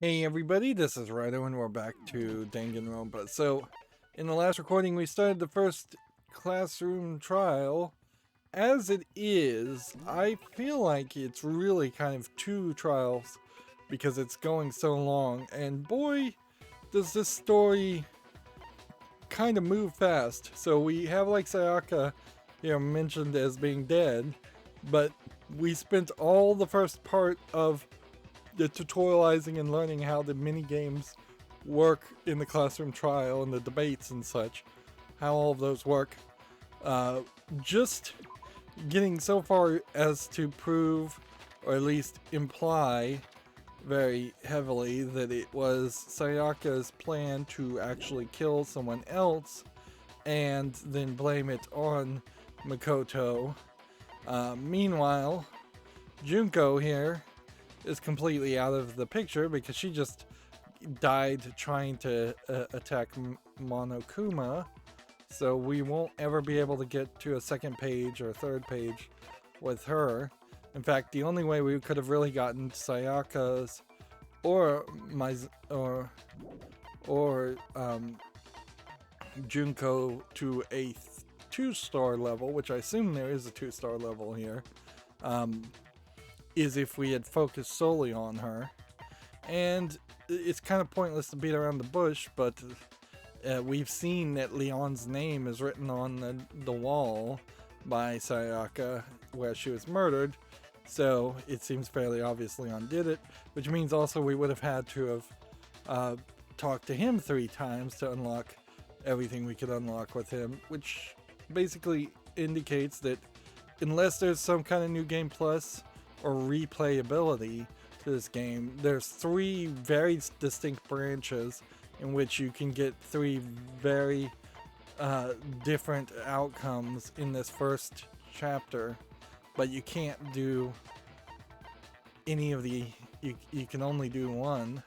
Hey everybody, this is Rydo and we're back to Danganronpa. So, in the last recording we started the first classroom trial. As it is, I feel like it's really kind of two trials because it's going so long, and boy, does this story kind of move fast. So we have like Sayaka, mentioned as being dead, but we spent all the first part of the tutorializing and learning how the mini games work in the classroom trial and the debates and such, how all of those work. Just getting so far as to prove, or at least imply very heavily, that it was Sayaka's plan to actually kill someone else and then blame it on Makoto. Meanwhile, Junko here is completely out of the picture because she just died trying to attack Monokuma. So we won't ever be able to get to a second page or third page with her. In fact, the only way we could have really gotten Sayaka's or my or Junko to a 2-star level, which I assume there is a 2-star level here, is if we had focused solely on her. And it's kind of pointless to beat around the bush, but we've seen that Leon's name is written on the wall by Sayaka where she was murdered, so it seems fairly obvious Leon did it, which means also we would have had to have talked to him 3 times to unlock everything we could unlock with him, which basically indicates that unless there's some kind of new game plus or replayability to this game, there's 3 very distinct branches in which you can get 3 very different outcomes in this first chapter, but you can't do any of the. You can only do one.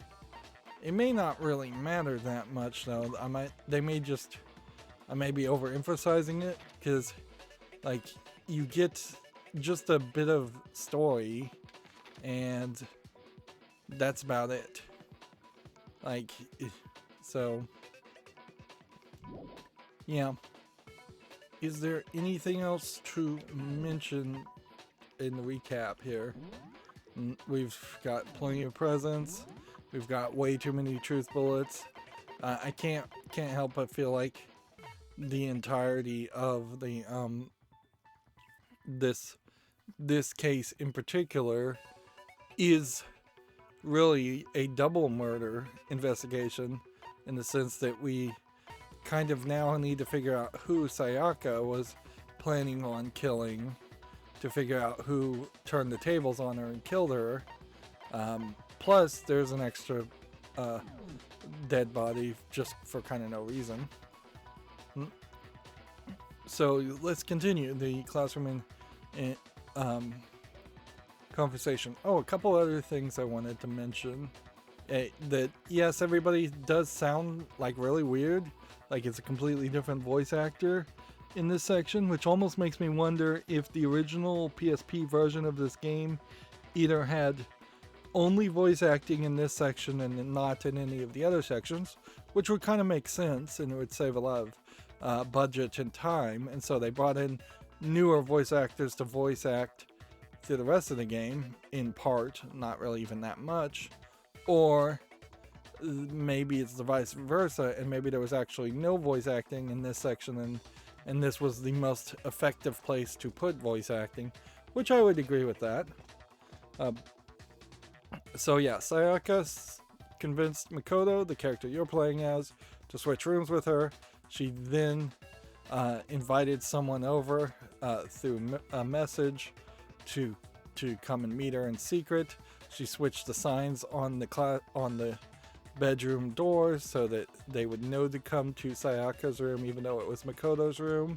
It may not really matter that much though. I may be overemphasizing it because, like, you get just a bit of story and that's about it. Like, so yeah. Is there anything else to mention in the recap here? We've got plenty of presents. We've got way too many truth bullets. I can't help but feel like the entirety of the this case in particular is really a double murder investigation, in the sense that we kind of now need to figure out who Sayaka was planning on killing, to figure out who turned the tables on her and killed her. Plus, there's an extra dead body just for kind of no reason. So let's continue the classroom conversation. Oh, a couple other things I wanted to mention. That yes, everybody does sound like really weird, like it's a completely different voice actor in this section, which almost makes me wonder if the original PSP version of this game either had only voice acting in this section and not in any of the other sections, which would kind of make sense and it would save a lot of budget and time, and so they brought in newer voice actors to voice act through the rest of the game, in part, not really even that much. Or maybe it's the vice versa, and maybe there was actually no voice acting in this section, and this was the most effective place to put voice acting, which I would agree with that. So yeah, Sayaka convinced Makoto, the character you're playing as, to switch rooms with her. She then invited someone over through a message to come and meet her in secret. She switched the signs on the bedroom doors so that they would know to come to Sayaka's room even though it was Makoto's room.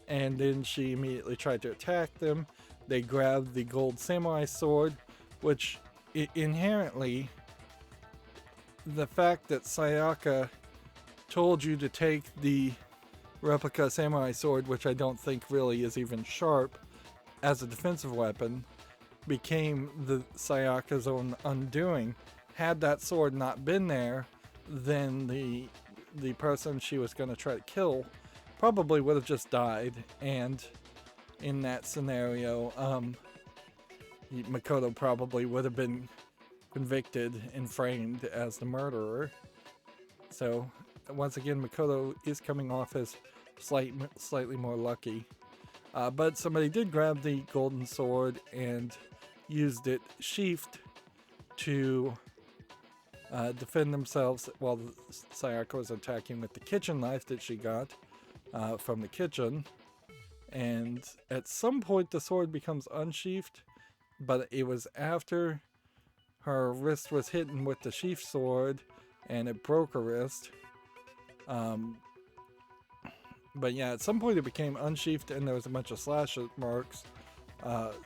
And then she immediately tried to attack them. They grabbed the gold samurai sword, which inherently, the fact that Sayaka told you to take the replica samurai sword, which I don't think really is even sharp, as a defensive weapon, became the Sayaka's own undoing. had that sword not been there, then the person she was going to try to kill probably would have just died. And in that scenario, Makoto probably would have been convicted and framed as the murderer. So once again, Makoto is coming off as slightly more lucky. But somebody did grab the golden sword and used it sheathed to defend themselves while Sayaka was attacking with the kitchen knife that she got from the kitchen. And at some point the sword becomes unsheathed, but it was after her wrist was hit with the sheath sword and it broke her wrist. But yeah, at some point it became unsheathed and there was a bunch of slash marks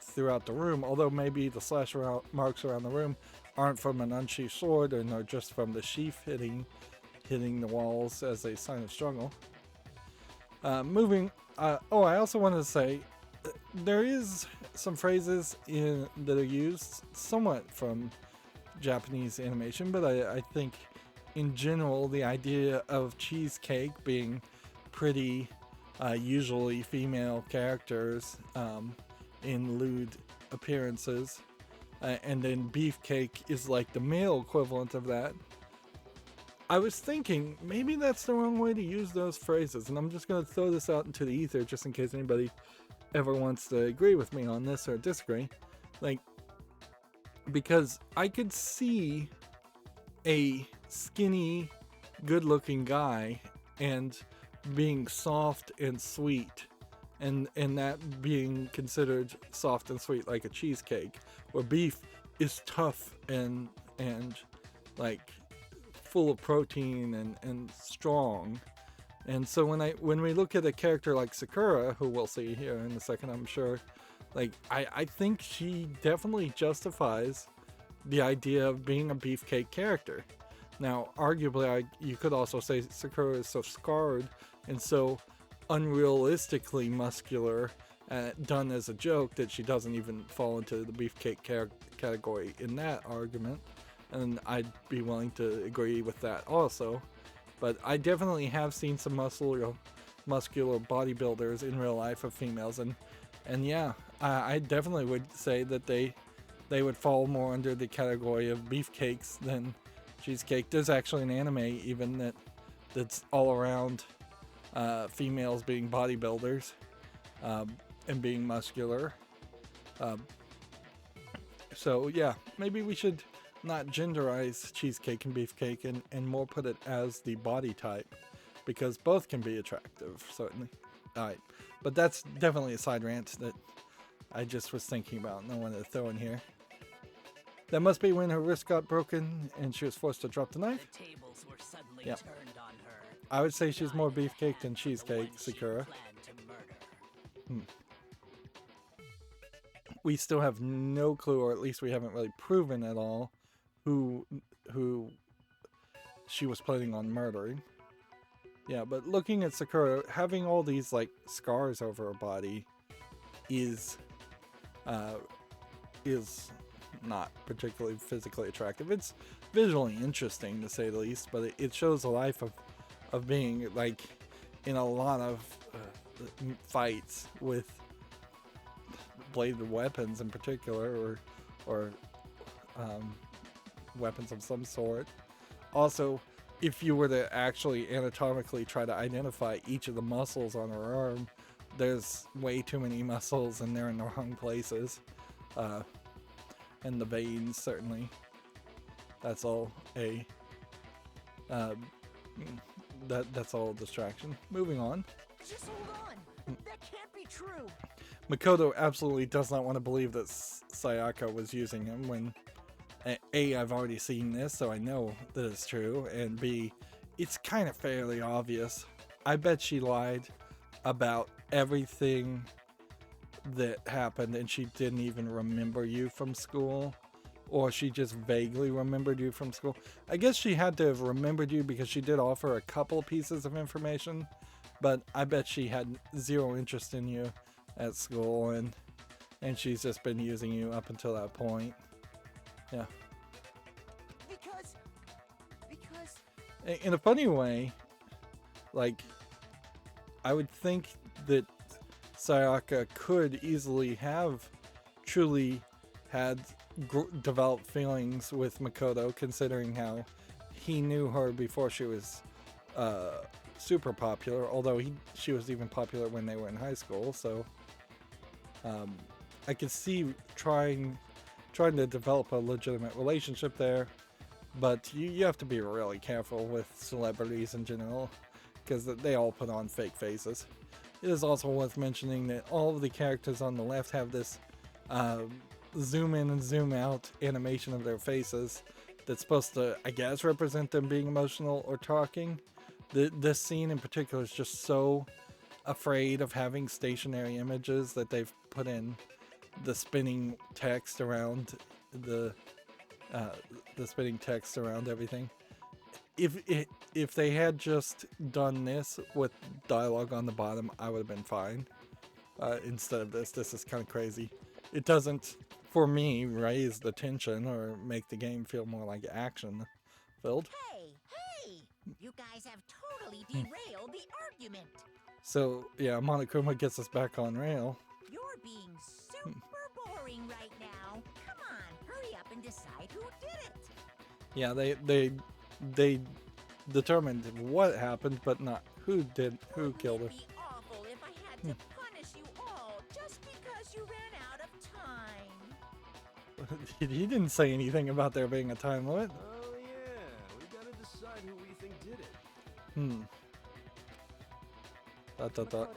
throughout the room, although maybe the slash marks around the room aren't from an unsheathed sword and are just from the sheath hitting the walls as a sign of struggle. I also wanted to say, there is some phrases that are used somewhat from Japanese animation, but I think in general the idea of cheesecake being pretty usually female characters in lewd appearances, and then beefcake is like the male equivalent of that. I was thinking maybe that's the wrong way to use those phrases, and I'm just going to throw this out into the ether just in case anybody ever wants to agree with me on this or disagree. Because I could see a skinny, good-looking guy and being soft and sweet, and that being considered soft and sweet like a cheesecake, where beef is tough and like full of protein and strong. And so when we look at a character like Sakura, who we'll see here in a second, I'm sure, I think she definitely justifies the idea of being a beefcake character. Now, arguably, you could also say Sakura is so scarred and so unrealistically muscular, done as a joke, that she doesn't even fall into the beefcake category in that argument. And I'd be willing to agree with that also. But I definitely have seen some muscular bodybuilders in real life of females, and yeah, I definitely would say that they would fall more under the category of beefcakes than cheesecake. There's actually an anime even that's all around females being bodybuilders and being muscular. So yeah, maybe we should not genderize cheesecake and beefcake and more put it as the body type, because both can be attractive, certainly. Alright, but that's definitely a side rant that I just was thinking about and I wanted to throw in here. That must be when her wrist got broken and she was forced to drop the knife. The tables were suddenly Yep. turned on her. I would say she's more beefcake than cheesecake, Sakura. We still have no clue, or at least we haven't really proven at all, who she was planning on murdering. Yeah, but looking at Sakura, having all these like scars over her body is not particularly physically attractive. It's visually interesting to say the least, but it shows a life of being like in a lot of fights with bladed weapons in particular, or weapons of some sort. Also, if you were to actually anatomically try to identify each of the muscles on her arm, there's way too many muscles and they're in the wrong places. And the veins, certainly. That's all that's all a distraction. Moving on. Just hold on. That can't be true. Makoto absolutely does not want to believe that Sayaka was using him when A, I've already seen this, so I know that it's true, and B, it's kind of fairly obvious. I bet she lied about everything that happened and she didn't even remember you from school, or she just vaguely remembered you from school. I guess she had to have remembered you because she did offer a couple pieces of information, but I bet she had zero interest in you at school, and she's just been using you up until that point. Yeah. Because In a funny way, like, I would think that Sayaka could easily have truly had developed feelings with Makoto, considering how he knew her before she was super popular, although she was even popular when they were in high school, so I could see trying to develop a legitimate relationship there, but you have to be really careful with celebrities in general, because they all put on fake faces. It is also worth mentioning that all of the characters on the left have this zoom in and zoom out animation of their faces that's supposed to, I guess, represent them being emotional or talking. This scene in particular is just so afraid of having stationary images that they've put in the spinning text around the spinning text around everything. If they had just done this with dialogue on the bottom, I would have been fine. Instead of this is kind of crazy. It doesn't, for me, raise the tension or make the game feel more like action filled. hey, you guys have totally derailed the argument. So yeah, Monokuma gets us back on rail. You're being super boring right now. Come on, hurry up and decide who did it. Yeah, they determined what happened, but not who killed her. It'd be awful if I had to punish you all just because you ran out of time. He didn't say anything about there being a time limit. Oh yeah, we gotta decide who we think did it. Makoto,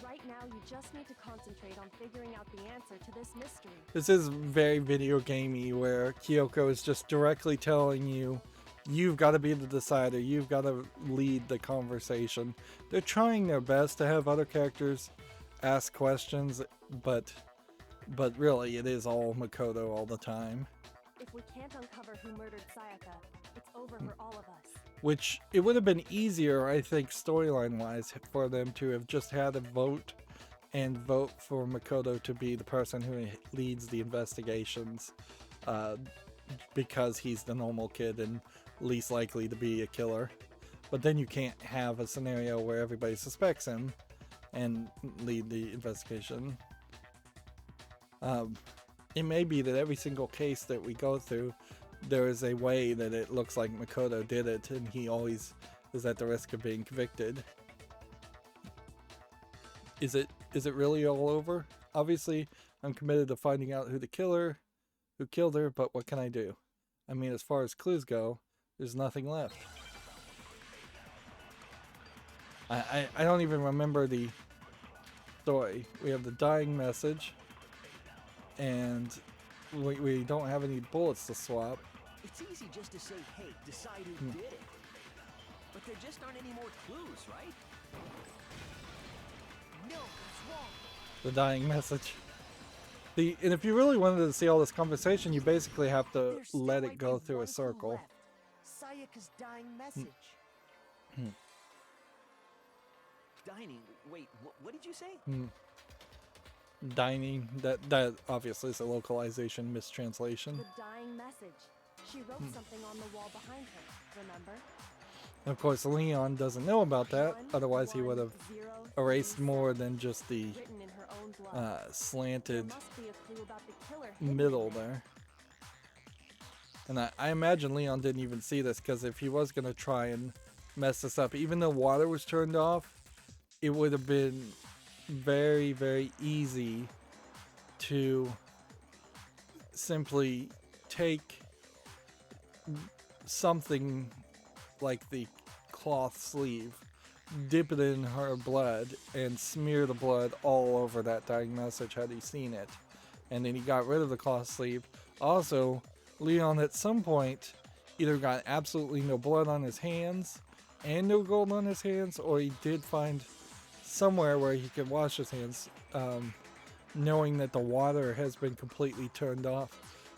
right now you just need to concentrate on figuring out the answer to this mystery. This is very video gamey, where Kyoko is just directly telling you, you've got to be the decider, you've got to lead the conversation. They're trying their best to have other characters ask questions, but really it is all Makoto all the time. If we can't uncover who murdered Sayaka, it's over for all of us. Which, it would have been easier, I think, storyline-wise, for them to have just had a vote and vote for Makoto to be the person who leads the investigations, because he's the normal kid and least likely to be a killer. But then you can't have a scenario where everybody suspects him and lead the investigation. It may be that every single case that we go through, there is a way that it looks like Makoto did it, and he always is at the risk of being convicted. Is it really all over? Obviously, I'm committed to finding out who killed her, but what can I do? I mean, as far as clues go, there's nothing left. I don't even remember the story. We have the dying message, and we don't have any bullets to swap. It's easy just to say, hey, decide who did it. But there just aren't any more clues, right? No, it's wrong. The dying message. And if you really wanted to see all this conversation, you basically have to There still let might it go be through a one clue circle. left. Sayaka's dying message. Dining. Wait, what did you say? Dining, that obviously is a localization mistranslation. The dying message. She wrote something on the wall behind her, remember? And of course, Leon doesn't know about that, 1, otherwise he 1, would have 0, erased 3, more 7, than just the written in her own blood. There slanted must be a clue about the killer hidden middle in there. And I imagine Leon didn't even see this, because if he was going to try and mess this up, even though water was turned off, it would have been very, very easy to simply take something like the cloth sleeve, dip it in her blood, and smear the blood all over that dying message had he seen it. And then he got rid of the cloth sleeve. Also, Leon at some point either got absolutely no blood on his hands and no gold on his hands, or he did find somewhere where he could wash his hands, knowing that the water has been completely turned off.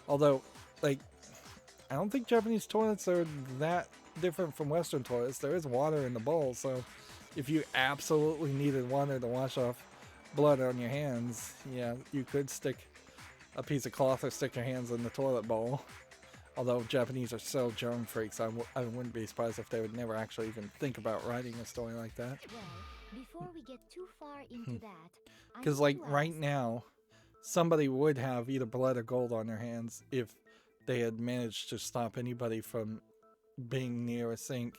Although, like, I don't think Japanese toilets are that different from Western toilets. There is water in the bowl, so if you absolutely needed water to wash off blood on your hands, yeah, you could stick a piece of cloth or stick your hands in the toilet bowl. Although Japanese are so germ freaks, I wouldn't be surprised if they would never actually even think about writing a story like that. Well, before we get too far into that, I Because, need like, to right ask, now, somebody would have either blood or gold on their hands if they had managed to stop anybody from being near a sink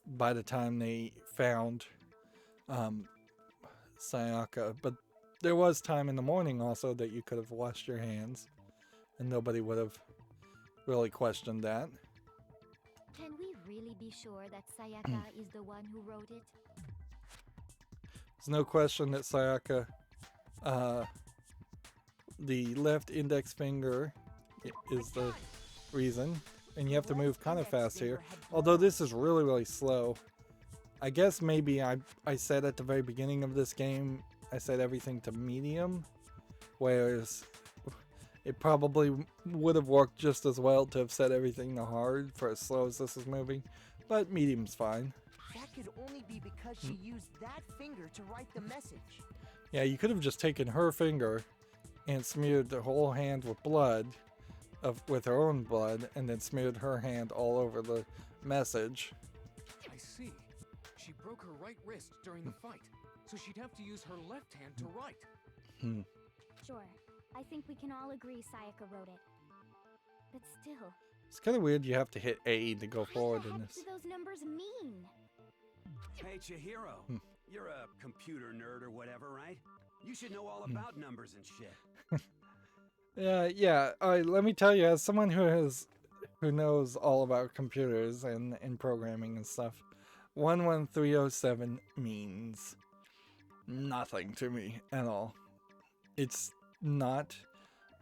by the time they found Sayaka. But there was time in the morning also that you could have washed your hands, and nobody would have really questioned that. can we really be sure that Sayaka is the one who wrote it? There's no question that Sayaka, the left index finger is the reason. And you have to move kind of fast here. Although this is really, really slow. I guess maybe I said at the very beginning of this game, I said everything to medium. Whereas it probably would have worked just as well to have set everything to hard for as slow as this is moving. But medium's fine. That could only be because she used that finger to write the message. Yeah, you could have just taken her finger and smeared the whole hand with blood, with her own blood, and then smeared her hand all over the message. I see. She broke her right wrist during the fight, so she'd have to use her left hand to write. Sure. I think we can all agree Sayaka wrote it. But still, It's kind of weird you have to hit A to go forward what in the heck this. do those numbers mean? Hey, Chihiro. You're a computer nerd or whatever, right? You should know all about numbers and shit. Yeah. All right, let me tell you, as someone who knows all about computers and programming and stuff, 11307 means nothing to me at all. It's not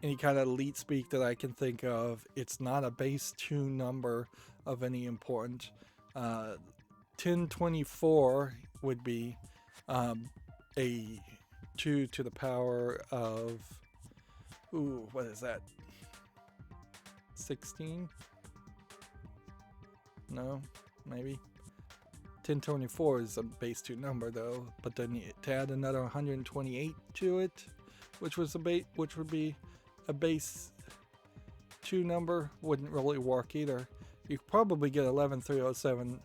any kind of elite speak that I can think of. It's not a base 2 number of any important. 1024 would be a 2 to the power of, what is that? 16? No, maybe. 1024 is a base 2 number though, but then to add another 128 to it, which would be a base 2 number, wouldn't really work either. You could probably get 11307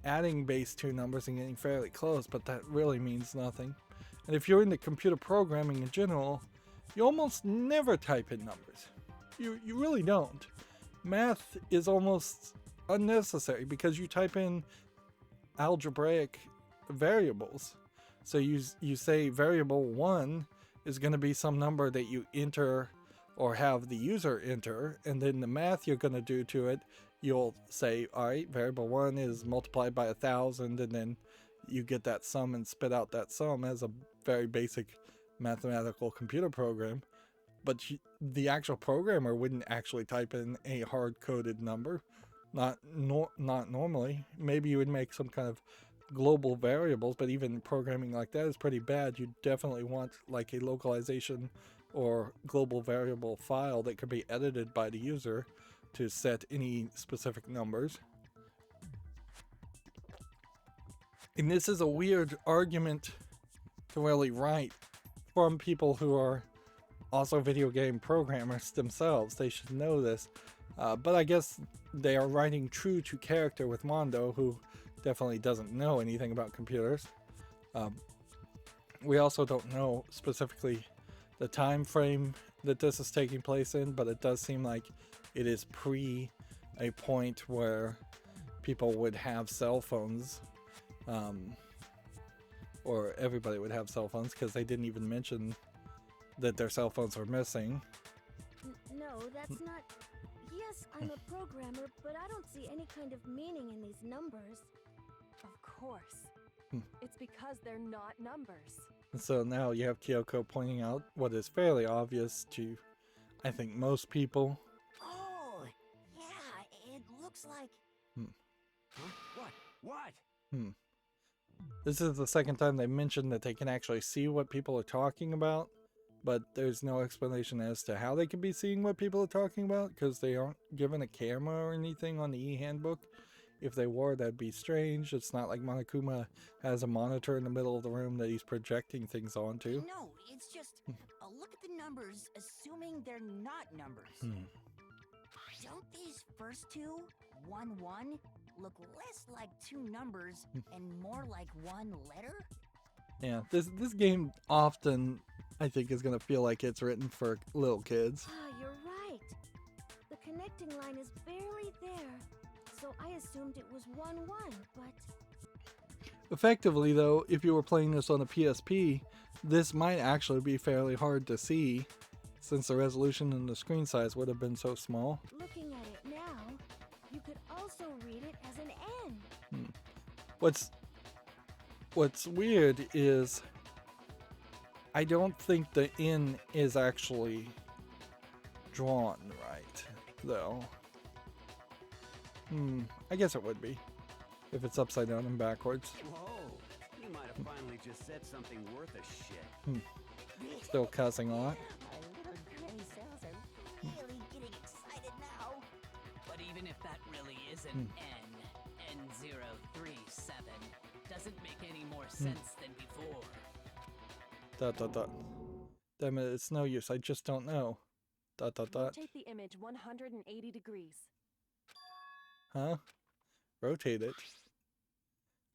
adding base 2 numbers and getting fairly close, but that really means nothing. And if you're into computer programming in general, you almost never type in numbers. You really don't. Math is almost unnecessary because you type in algebraic variables. So you say variable 1 is going to be some number that you enter or have the user enter, and then the math you're going to do to it, you'll say, all right, variable 1 is multiplied by 1,000, and then you get that sum and spit out that sum as a very basic mathematical computer program. But the actual programmer wouldn't actually type in a hard-coded number. Not normally. Maybe you would make some kind of global variables, but even programming like that is pretty bad. You definitely want like a localization or global variable file that could be edited by the user to set any specific numbers. And this is a weird argument to really write from people who are also video game programmers themselves. They should know this. But I guess they are writing true to character with Mondo, who definitely doesn't know anything about computers. We also don't know specifically the time frame that this is taking place in, but it does seem like it is pre a point where people would have cell phones, or everybody would have cell phones, because they didn't even mention that their cell phones were missing. No, that's not... Yes, I'm a programmer, but I don't see any kind of meaning in these numbers. Of course. It's because they're not numbers. So now you have Kyoko pointing out what is fairly obvious to, I think, most people. Oh, yeah, it looks like... Huh? What? This is the second time they mentioned that they can actually see what people are talking about, but there's no explanation as to how they can be seeing what people are talking about, because they aren't given a camera or anything on the e-handbook. If they were, that'd be strange. It's not like Monokuma has a monitor in the middle of the room that he's projecting things onto. No, it's just... look at the numbers, assuming they're not numbers. Don't these first two, 1 1, look less like two numbers and more like one letter? Yeah, this game often, I think, is gonna feel like it's written for little kids. Ah, you're right. The connecting line is barely there, so I assumed it was 1 1, but Effectively, though, if you were playing this on a PSP, this might actually be fairly hard to see, since the resolution and the screen size would have been so small. looking at it now, you could also read it as an N. What's weird is I don't think the N is actually drawn right, though. I guess it would be if it's upside down and backwards. Whoa, you might have finally just said something worth a shit. Still cussing a lot. Our little granny cells are really getting excited now. But even if that really is an N037 doesn't make any more sense than before. Damn it, it's no use. I just don't know. Rotate the image 180 degrees. Huh? Rotate it.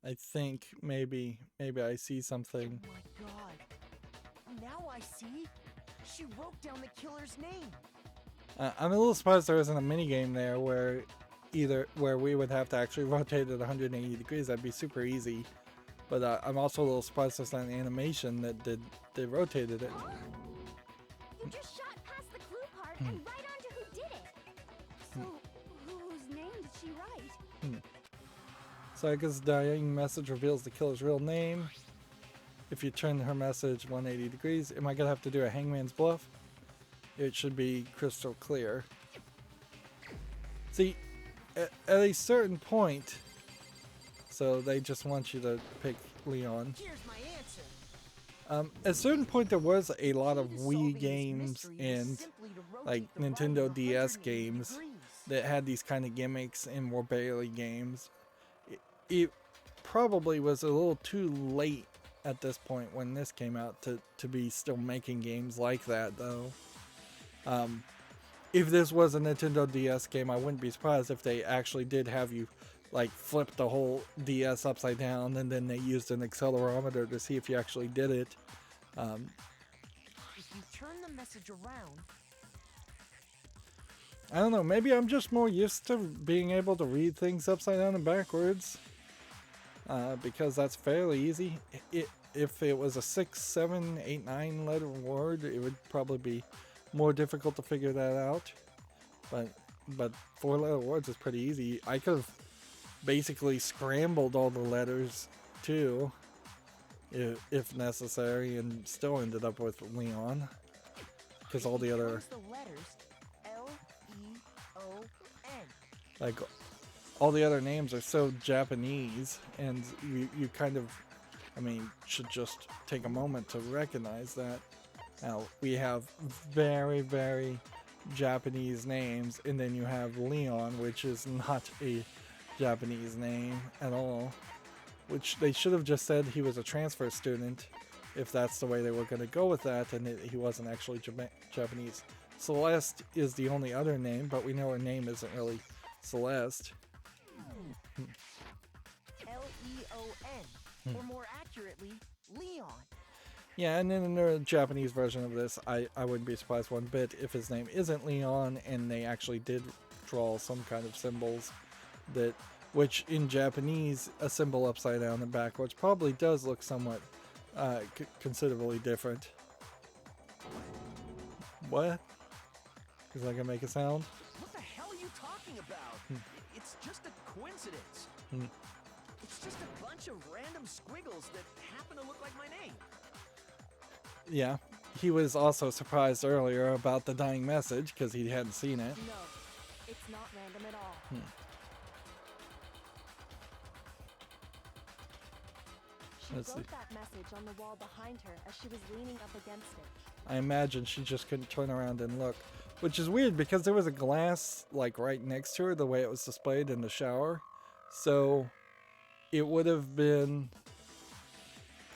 I think maybe I see something. Oh my god. Now I see. She wrote down the killer's name. I'm a little surprised there isn't a minigame there where we would have to actually rotate it 180 degrees. That'd be super easy. But I'm also a little surprised there's not an animation that they rotated it. You just shot past the clue part and right onto who did it. So, whose name did she write? Sayaka's dying message reveals the killer's real name. If you turn her message 180 degrees, am I gonna have to do a hangman's bluff? It should be crystal clear. See, at a certain point, so they just want you to pick Leon. Here's my answer. At a certain point, there was a lot of Wii games and like Nintendo DS games that had these kind of gimmicks and were barely games. It probably was a little too late at this point when this came out to be still making games like that, though. If this was a Nintendo DS game, I wouldn't be surprised if they actually did have you like flip the whole DS upside down and then they used an accelerometer to see if you actually did it. If you turn the message around, I don't know, maybe I'm just more used to being able to read things upside down and backwards. Because that's fairly easy. If it was a 6, 7, 8, 9 letter word, it would probably be more difficult to figure that out. But 4 letter words is pretty easy. I could have basically scrambled all the letters too, if necessary, and still ended up with Leon. Because all the other, use the letters L-E-O-N. like, all the other names are so Japanese, and you kind of, I mean, should just take a moment to recognize that. Now, we have very, very Japanese names, and then you have Leon, which is not a Japanese name at all. Which they should have just said he was a transfer student, if that's the way they were going to go with that, and he wasn't actually Japanese. Celeste is the only other name, but we know her name isn't really Celeste. L-E-O-N. Or more accurately, Leon. Yeah, and then in the Japanese version of this, I wouldn't be surprised one bit if his name isn't Leon, and they actually did draw some kind of symbols that, which in Japanese, a symbol upside down and backwards probably does look somewhat considerably different. What? Is that gonna make a sound? What the hell are you talking about? It's just a coincidence. It's just a bunch of random squiggles that happen to look like my name. Yeah, he was also surprised earlier about the dying message because he hadn't seen it. No, it's not random at all. She Let's wrote see. that message on the wall behind her as she was leaning up against it. I imagine she just couldn't turn around and look, which is weird because there was a glass like right next to her the way it was displayed in the shower, so it would have been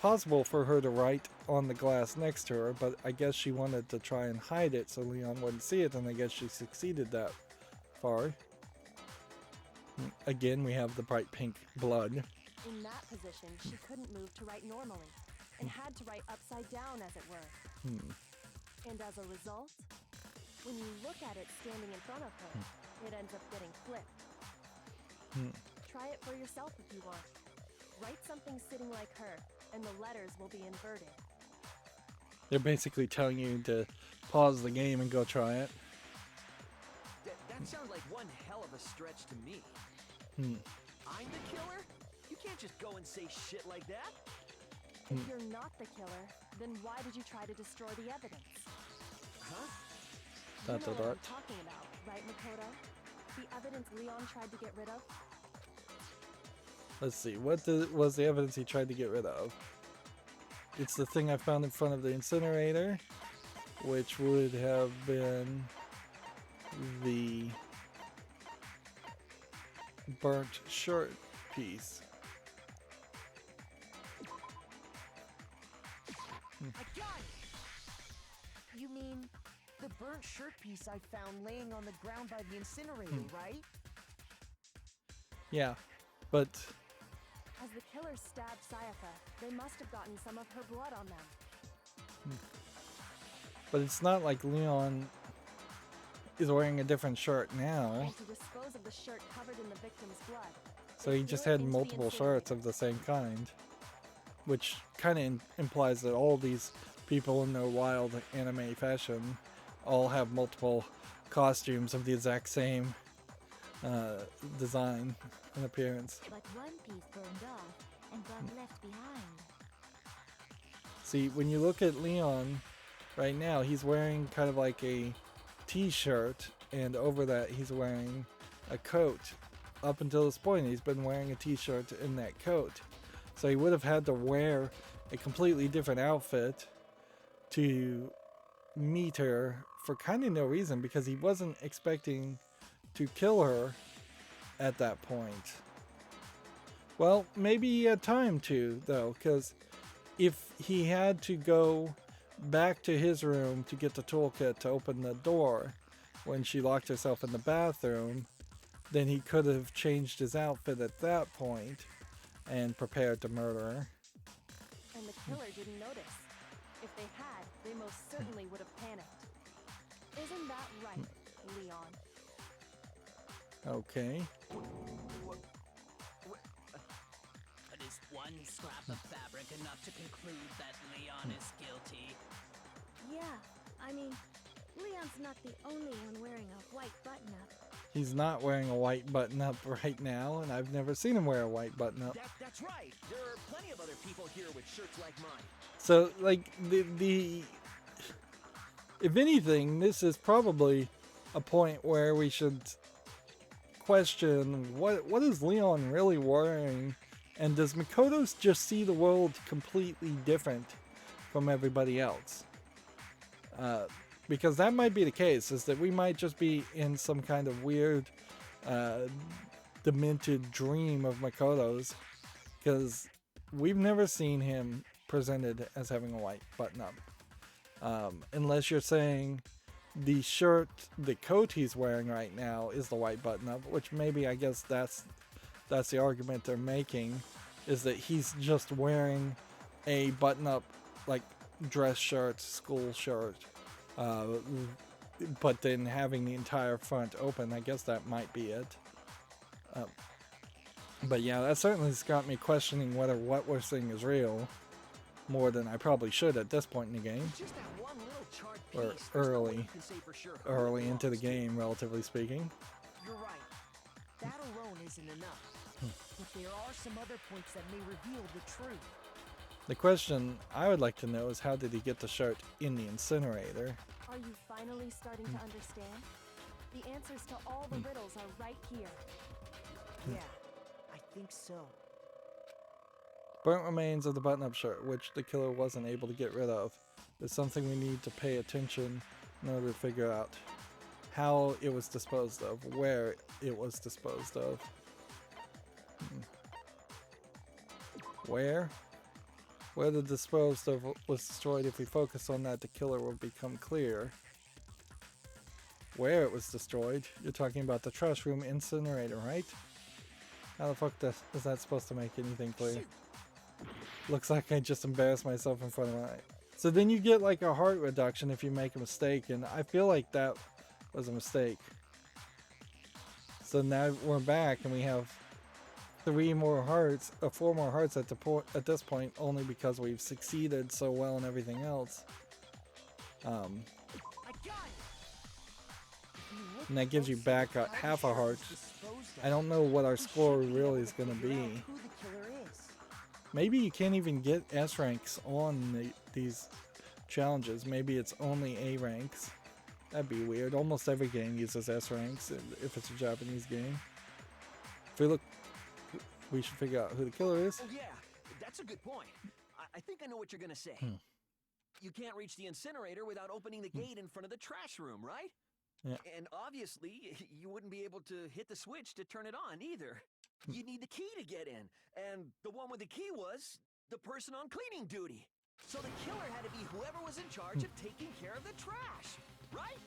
possible for her to write on the glass next to her, but I guess she wanted to try and hide it so Leon wouldn't see it, and I guess she succeeded that far. Again, we have the bright pink blood. In that position, she couldn't move to write normally, and had to write upside down, as it were. And as a result, when you look at it standing in front of her, it ends up getting flipped. Try it for yourself if you want. Write something sitting like her, and the letters will be inverted. They're basically telling you to pause the game and go try it. That sounds like one hell of a stretch to me. I'm the killer? You can't just go and say shit like that. If you're not the killer, then why did you try to destroy the evidence? Huh? You know what I'm talking about, right, Makoto? The evidence Leon tried to get rid of? Let's see, what was the evidence he tried to get rid of? It's the thing I found in front of the incinerator, which would have been the burnt shirt piece. I got it! You mean the burnt shirt piece I found laying on the ground by the incinerator, right? Yeah, but As the killer stabbed Sayaka, they must have gotten some of her blood on them. it's not like Leon is wearing a different shirt now. And to dispose of the shirt covered in the victim's blood. So he just had multiple shirts of the same kind, which kind of implies that all these people in their wild anime fashion all have multiple costumes of the exact same design and appearance. But one piece burned off and got left behind. See, when you look at Leon right now, he's wearing kind of like a t-shirt, and over that he's wearing a coat. Up until this point, he's been wearing a t-shirt in that coat. So he would have had to wear a completely different outfit to meet her for kind of no reason, because he wasn't expecting to kill her at that point. Well, maybe he had time to, though, because if he had to go back to his room to get the toolkit to open the door when she locked herself in the bathroom, then he could have changed his outfit at that point and prepared to murder her. And the killer didn't notice. If they had, they most certainly would have panicked. Isn't that right, Leon? Okay. But is one scrap of fabric enough to conclude that Leon is guilty? Yeah, I mean, Leon's not the only one wearing a white button-up. He's not wearing a white button-up right now, and I've never seen him wear a white button-up. That's right. There are plenty of other people here with shirts like mine. So, like, the if anything, this is probably a point where we should question what is Leon really wearing, and does Makoto just see the world completely different from everybody else? Because that might be the case, is that we might just be in some kind of weird, demented dream of Makoto's, because we've never seen him presented as having a white button-up. Unless you're saying the shirt, the coat he's wearing right now is the white button-up, which maybe, I guess that's the argument they're making, is that he's just wearing a button-up, like, dress shirt, school shirt, but then having the entire front open. I guess that might be it. But yeah, that certainly has got me questioning whether what we're seeing is real, more than I probably should at this point in the game. Just that one little charred Or piece. There's no way early. you can say for sure who Early it into the belongs to. game, relatively speaking. You're right. That alone isn't enough. But there are some other points that may reveal the truth. The question I would like to know is, how did he get the shirt in the incinerator? Are you finally starting to understand? The answers to all the riddles are right here. Yeah, I think so. Burnt remains of the button-up shirt, which the killer wasn't able to get rid of, is something we need to pay attention in order to figure out how it was disposed of, where it was disposed of. Where the disposed of was destroyed, if we focus on that, the killer will become clear. where it was destroyed. You're talking about the trash room incinerator, right? How the fuck is that supposed to make anything clear? Looks like I just embarrassed myself in front of my... So then you get like a heart reduction if you make a mistake, and I feel like that was a mistake. So now we're back and we have 4 more hearts at this point, only because we've succeeded so well in everything else. And that gives you back half a heart. I don't know what our score really is going to be. Maybe you can't even get S ranks on these challenges. Maybe it's only A ranks. That'd be weird. Almost every game uses S ranks if it's a Japanese game. If we look, we should figure out who the killer is. Oh yeah, that's a good point. I think I know what you're gonna say. You can't reach the incinerator without opening the gate in front of the trash room, right? Yeah. And obviously, you wouldn't be able to hit the switch to turn it on either. You need the key to get in, and the one with the key was the person on cleaning duty. So the killer had to be whoever was in charge of taking care of the trash, right?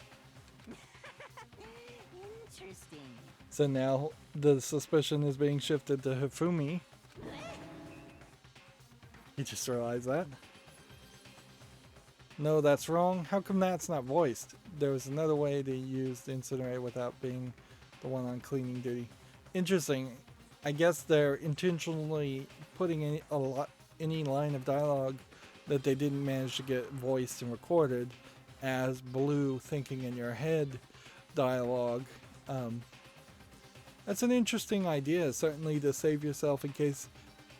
Interesting. So now the suspicion is being shifted to Hifumi. You just realized that? No, that's wrong. How come that's not voiced? There was another way to use the incinerator without being the one on cleaning duty. Interesting. I guess they're intentionally putting any line of dialogue that they didn't manage to get voiced and recorded as blue thinking in your head dialogue. That's an interesting idea, certainly, to save yourself in case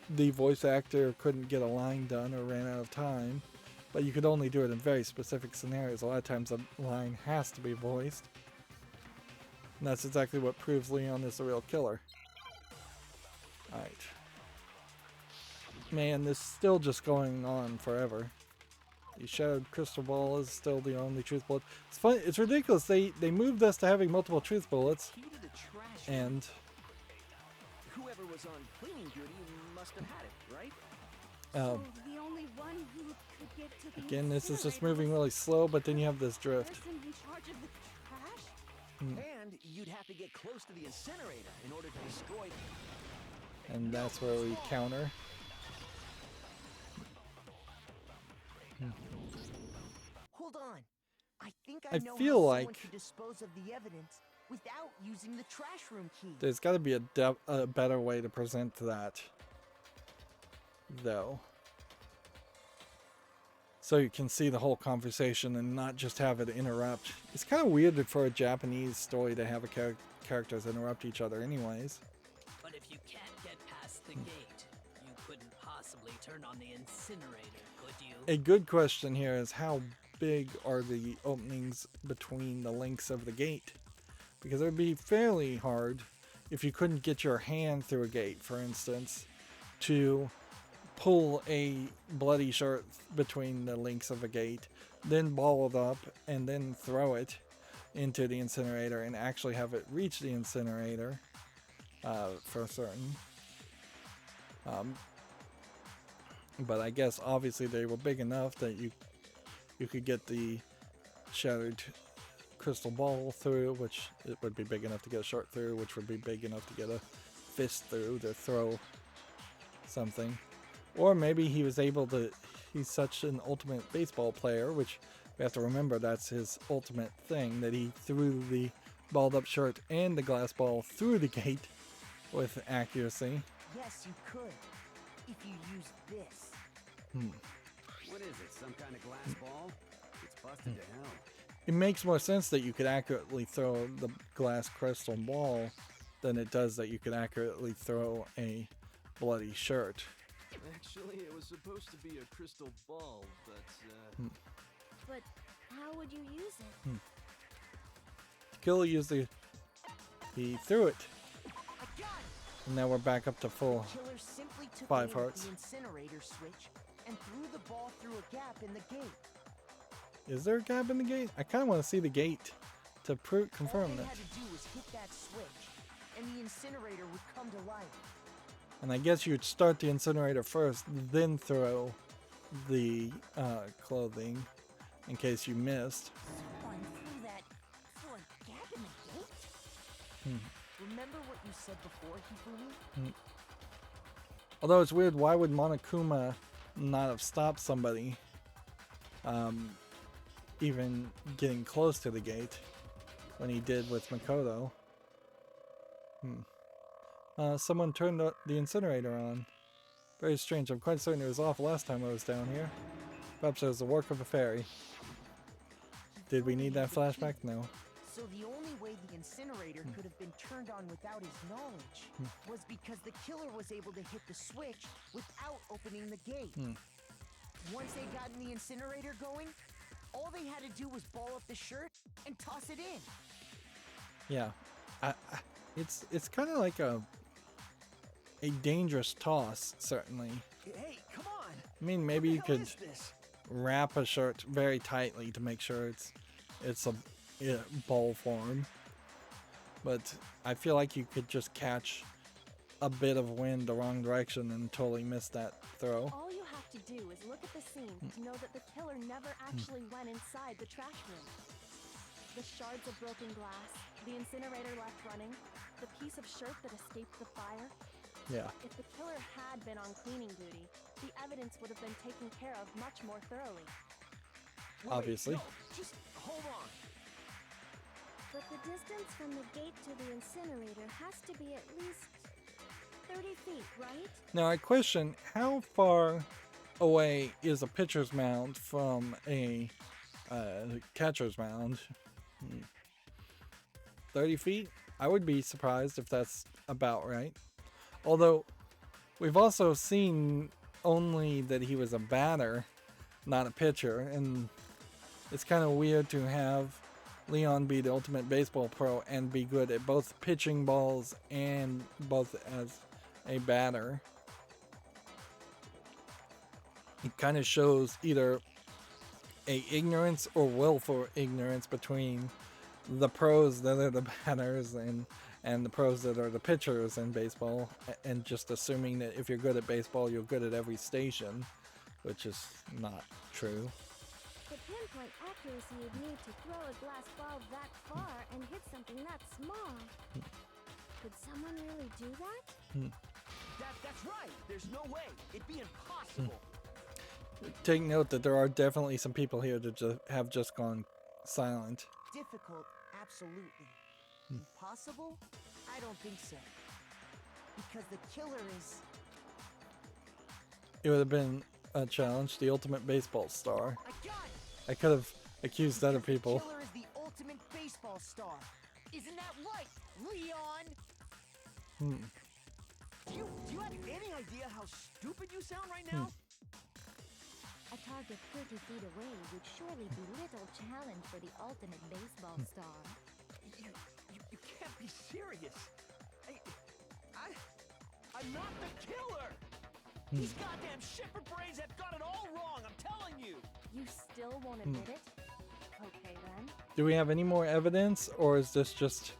the voice actor couldn't get a line done or ran out of time. But you could only do it in very specific scenarios. A lot of times a line has to be voiced. And that's exactly what proves Leon is the real killer. Alright. Man, this is still just going on forever. The shattered crystal ball is still the only truth bullet. It's fun. It's ridiculous. They moved us to having multiple truth bullets. Key to the trash And whoever was on cleaning duty must have had it, right? So the only one who could get to the again, this is just incinerator moving really slow, but then you have this was drift. the person in charge of the trash? And you'd have to get close to the incinerator in order to destroy them. And that's where we counter. Hold on. I think I know feel how like someone could dispose of the evidence without using the trash room key. there's got to be a better way to present that, though. So you can see the whole conversation and not just have it interrupt. It's kind of weird for a Japanese story to have characters interrupt each other anyways. But if you can't get past the gate, you couldn't possibly turn on the incinerator, could you? A good question here is how big are the openings between the links of the gate? Because it would be fairly hard if you couldn't get your hand through a gate, for instance, to pull a bloody shirt between the links of a gate, then ball it up, and then throw it into the incinerator and actually have it reach the incinerator for certain. But I guess obviously they were big enough that you could get the shattered crystal ball through, which it would be big enough to get a short through, which would be big enough to get a fist through to throw something. Or maybe he was able to, he's such an ultimate baseball player, which we have to remember that's his ultimate thing, that he threw the balled up shirt and the glass ball through the gate with accuracy. Yes, you could. If you use this. What is it, some kind of glass ball? It's busted to hell. It makes more sense that you could accurately throw the glass crystal ball than it does that you could accurately throw a bloody shirt. Actually, it was supposed to be a crystal ball, but But how would you use it? Killer used he threw it. I got it. And now we're back up to full. Killer simply took 5 aim at hearts. the incinerator switch and threw the ball through a gap in the gate. Is there a gap in the gate? I kind of want to see the gate to confirm All they that. had to do was hit that switch, and the incinerator would come to life. And I guess you'd start the incinerator first, then throw the clothing in case you missed. Someone threw that Remember what you said before, Hifumi? Although it's weird, why would Monokuma not have stopped somebody even getting close to the gate when he did with Makoto? Someone turned the incinerator on. Very strange. I'm quite certain it was off last time I was down here. Perhaps it was the work of a fairy. Did we need that flashback? No. So the only way the incinerator could have been turned on without his knowledge was because the killer was able to hit the switch without opening the gate. Once they got in the incinerator going, all they had to do was ball up the shirt and toss it in. Yeah. It's kind of like a dangerous toss, certainly. Hey, come on! I mean, maybe you could What is this? wrap a shirt very tightly to make sure it's a ball form. But I feel like you could just catch a bit of wind the wrong direction and totally miss that throw. All you have to do is look at the scene to know that the killer never actually went inside the trash room. The shards of broken glass, the incinerator left running, the piece of shirt that escaped the fire. Yeah. If the killer had been on cleaning duty, the evidence would have been taken care of much more thoroughly. Wait, Obviously. no, just hold on. But the distance from the gate to the incinerator has to be at least 30 feet, right? Now I question, how far away is a pitcher's mound from a catcher's mound? 30 feet? I would be surprised if that's about right. Although, we've also seen only that he was a batter, not a pitcher, and it's kind of weird to have Leon be the ultimate baseball pro and be good at both pitching balls and both as a batter. It kind of shows either a ignorance or willful ignorance between the pros that are the batters and the pros that are the pitchers in baseball, and just assuming that if you're good at baseball, you're good at every station, which is not true. The pinpoint accuracy you'd need to throw a glass ball that far and hit something that small. Could someone really do that? That's right. There's no way. It'd be impossible. Take note that there are definitely some people here that have just gone silent. Difficult, absolutely. Impossible? I don't think so. Because the killer is... It would have been a challenge, the ultimate baseball star. I got it! I could have accused other people. The killer is the ultimate baseball star. Isn't that right, Leon? Do you have any idea how stupid you sound right now? A target 30 feet away would surely be little challenge for the ultimate baseball star. You can't be serious. I'm not the killer. These goddamn shipper brains have got it all wrong. I'm telling you. You still won't admit it? Okay then. Do we have any more evidence, or is this just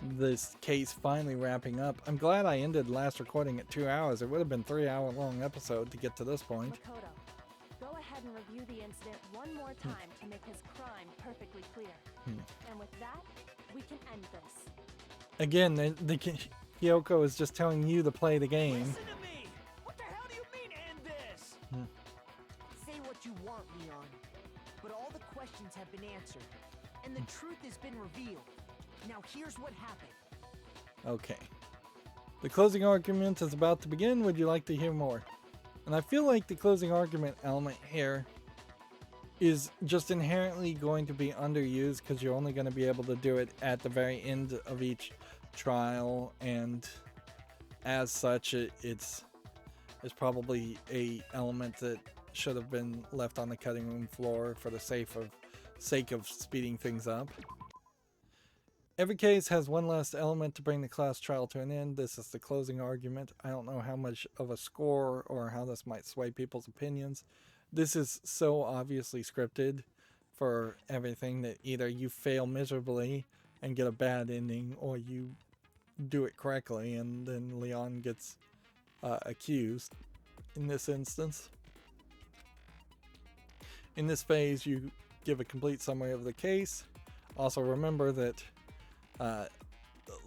this case finally wrapping up? I'm glad I ended last recording at 2 hours. It would have been 3-hour long episode to get to this point. Makoto, go ahead and review the incident one more time to make his crime perfectly clear. And with that, we can end this. Again, Kyoko is just telling you to play the game. Listen to me. What the hell do you mean end this? Say what you want, Leon. But all the questions have been answered. And the truth has been revealed. Now here's what happened. Okay. The closing argument is about to begin. Would you like to hear more? And I feel like the closing argument element here is just inherently going to be underused because you're only going to be able to do it at the very end of each trial, and as such it's probably a element that should have been left on the cutting room floor for the sake of speeding things up. Every case has one last element to bring the class trial to an end. This is the closing argument. I don't know how much of a score or how this might sway people's opinions. This is so obviously scripted for everything that either you fail miserably and get a bad ending, or you do it correctly and then Leon gets accused in this instance. In this phase, you give a complete summary of the case. Also remember that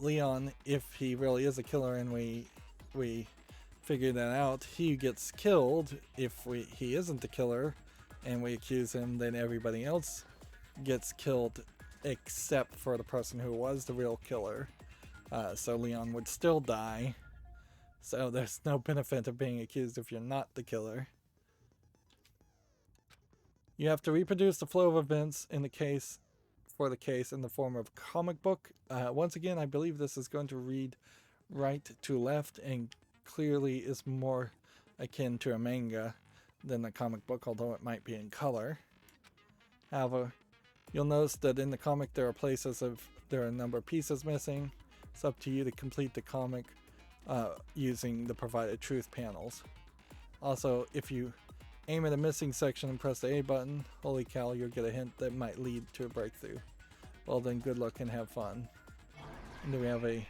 Leon, if he really is a killer and we figure that out, he gets killed. If he isn't the killer and we accuse him, then everybody else gets killed except for the person who was the real killer. So Leon would still die. So there's no benefit of being accused if you're not the killer. You have to reproduce the flow of events in the case in the form of a comic book. Once again, I believe this is going to read right to left and clearly is more akin to a manga than a comic book, although it might be in color. However, you'll notice that in the comic there are a number of pieces missing. It's up to you to complete the comic using the provided truth panels. Also, if you aim at a missing section and press the A button, holy cow, you'll get a hint that might lead to a breakthrough. Well then, good luck and have fun. And do we have a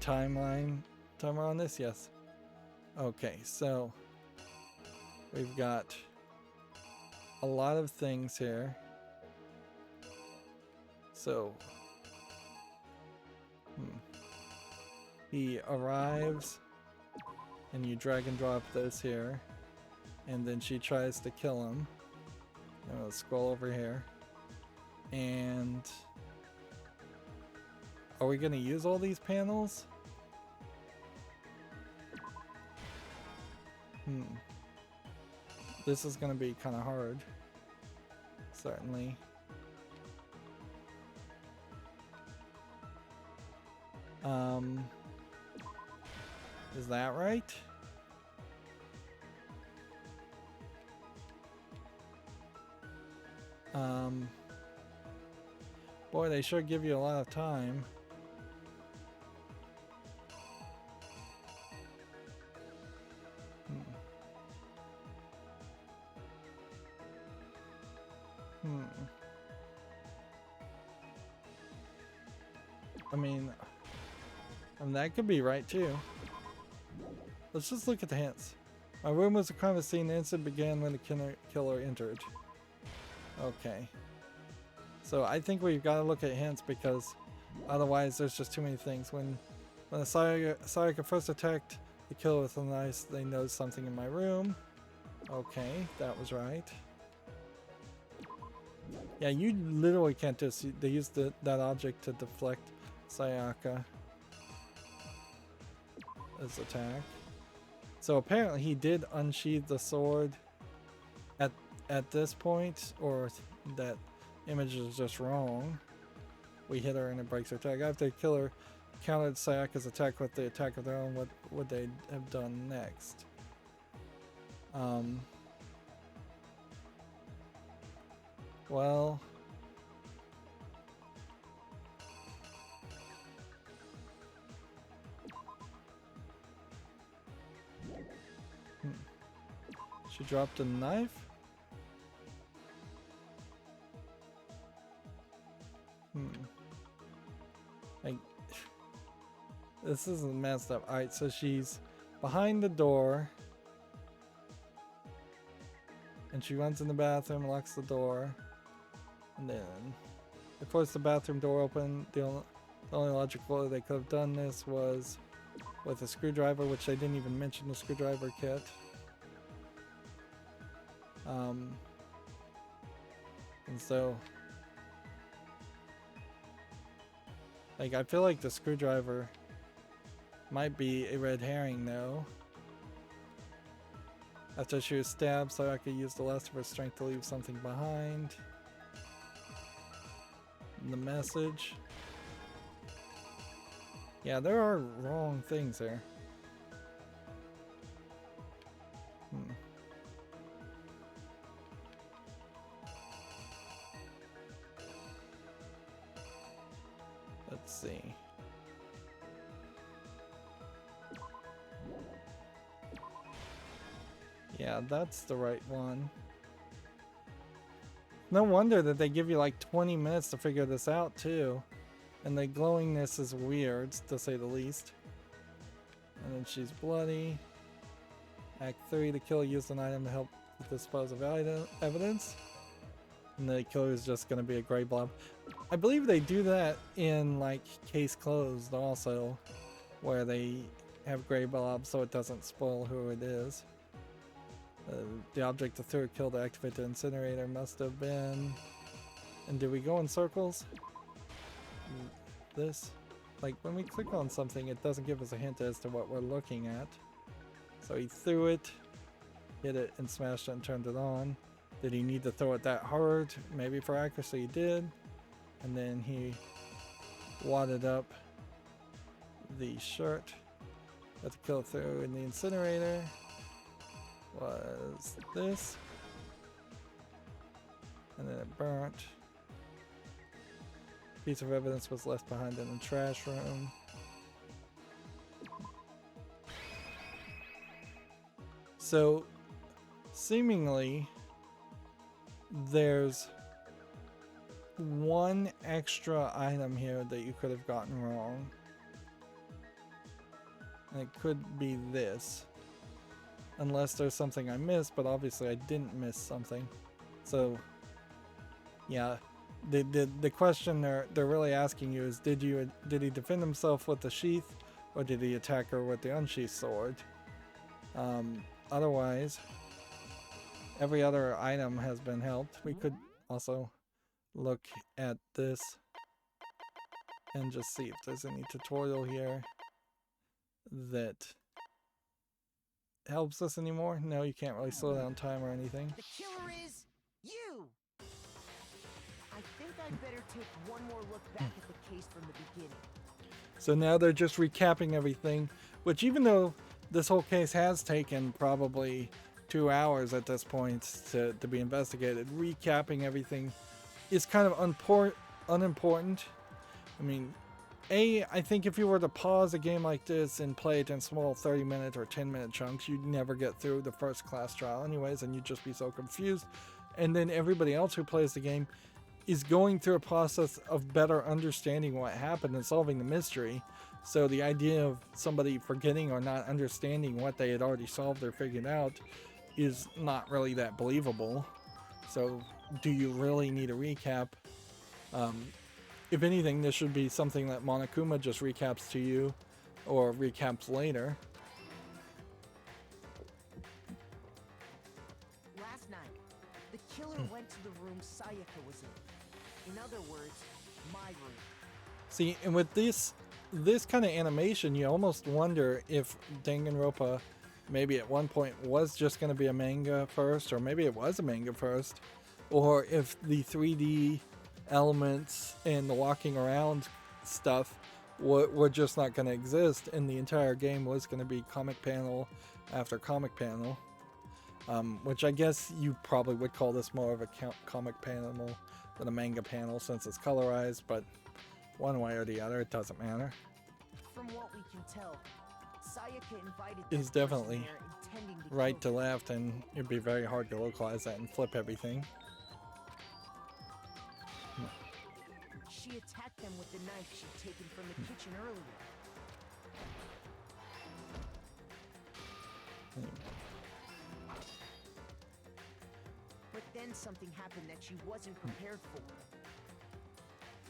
timer on this? Yes. Okay, so we've got a lot of things here. So he arrives and you drag and drop this here, and then she tries to kill him. I'm gonna scroll over here, and are we gonna use all these panels? This is gonna be kind of hard, certainly. Is that right? Boy, they sure give you a lot of time. I mean, that could be right too. Let's just look at the hints. My room was a crime scene. The incident began when the killer entered. Okay. So I think we've got to look at hints because otherwise there's just too many things. When the Sayaka first attacked the killer with a knife, they noticed something in my room. Okay, that was right. Yeah, you literally can't just... They used that object to deflect Sayaka's attack. So apparently he did unsheath the sword at this point, or that image is just wrong. We hit her and it breaks her attack. After the killer countered Sayaka's attack with the attack of their own, what would they have done next? Well... She dropped a knife? This isn't messed up. Alright, so she's behind the door. And she runs in the bathroom, locks the door. And then they force the bathroom door open. The only logical way they could have done this was with a screwdriver, which they didn't even mention the screwdriver kit. And so, like, I feel like the screwdriver might be a red herring though. After she was stabbed, Sayaka used the last of her strength to leave something behind. The message. Yeah, there are wrong things there. Let's see. Yeah, that's the right one. No wonder that they give you like 20 minutes to figure this out too. And the glowingness is weird, to say the least. And then she's bloody. Act 3, the killer used an item to help dispose of evidence. And the killer is just going to be a gray blob. I believe they do that in like Case Closed also, where they have gray blob so it doesn't spoil who it is. The object the third kill to activate the incinerator must have been... And do we go in circles? This? Like when we click on something it doesn't give us a hint as to what we're looking at. So he threw it, hit it and smashed it and turned it on. Did he need to throw it that hard? Maybe for accuracy he did. And then he wadded up the shirt. Got the kill through in the incinerator. Was this. And then it burnt. Piece of evidence was left behind in the trash room. So, seemingly, there's one extra item here that you could have gotten wrong. And it could be this. Unless there's something I missed, but obviously I didn't miss something. So, yeah. The question they're really asking you is did he defend himself with the sheath or did he attack her with the unsheathed sword? Otherwise, every other item has been helped. We could also look at this and just see if there's any tutorial here that helps us anymore. No, you can't really slow down time or anything. The killer is you! I think I'd better take one more look back at the case from the beginning. So now they're just recapping everything, which even though this whole case has taken probably 2 hours at this point to be investigated, recapping everything is kind of unimportant. I mean, I think if you were to pause a game like this and play it in small 30-minute or 10-minute chunks, you'd never get through the first class trial anyways, and you'd just be so confused. And then everybody else who plays the game is going through a process of better understanding what happened and solving the mystery. So the idea of somebody forgetting or not understanding what they had already solved or figured out is not really that believable. So do you really need a recap? If anything, this should be something that Monokuma just recaps to you or recaps later. Last night, the killer went to the room Sayaka was in. In other words, my room. See, and with this kind of animation, you almost wonder if Danganronpa maybe at one point was just going to be a manga first, or maybe it was a manga first, or if the 3D elements and the walking around stuff were just not going to exist, and the entire game was going to be comic panel after comic panel, which I guess you probably would call this more of a comic panel than a manga panel since it's colorized, but one way or the other, it doesn't matter. From what we can tell, Sayaka invited It's that person definitely there intending to right to kill them. left, and it'd be very hard to localize that and flip everything. She attacked them with the knife she'd taken from the kitchen earlier. But then something happened that she wasn't prepared for.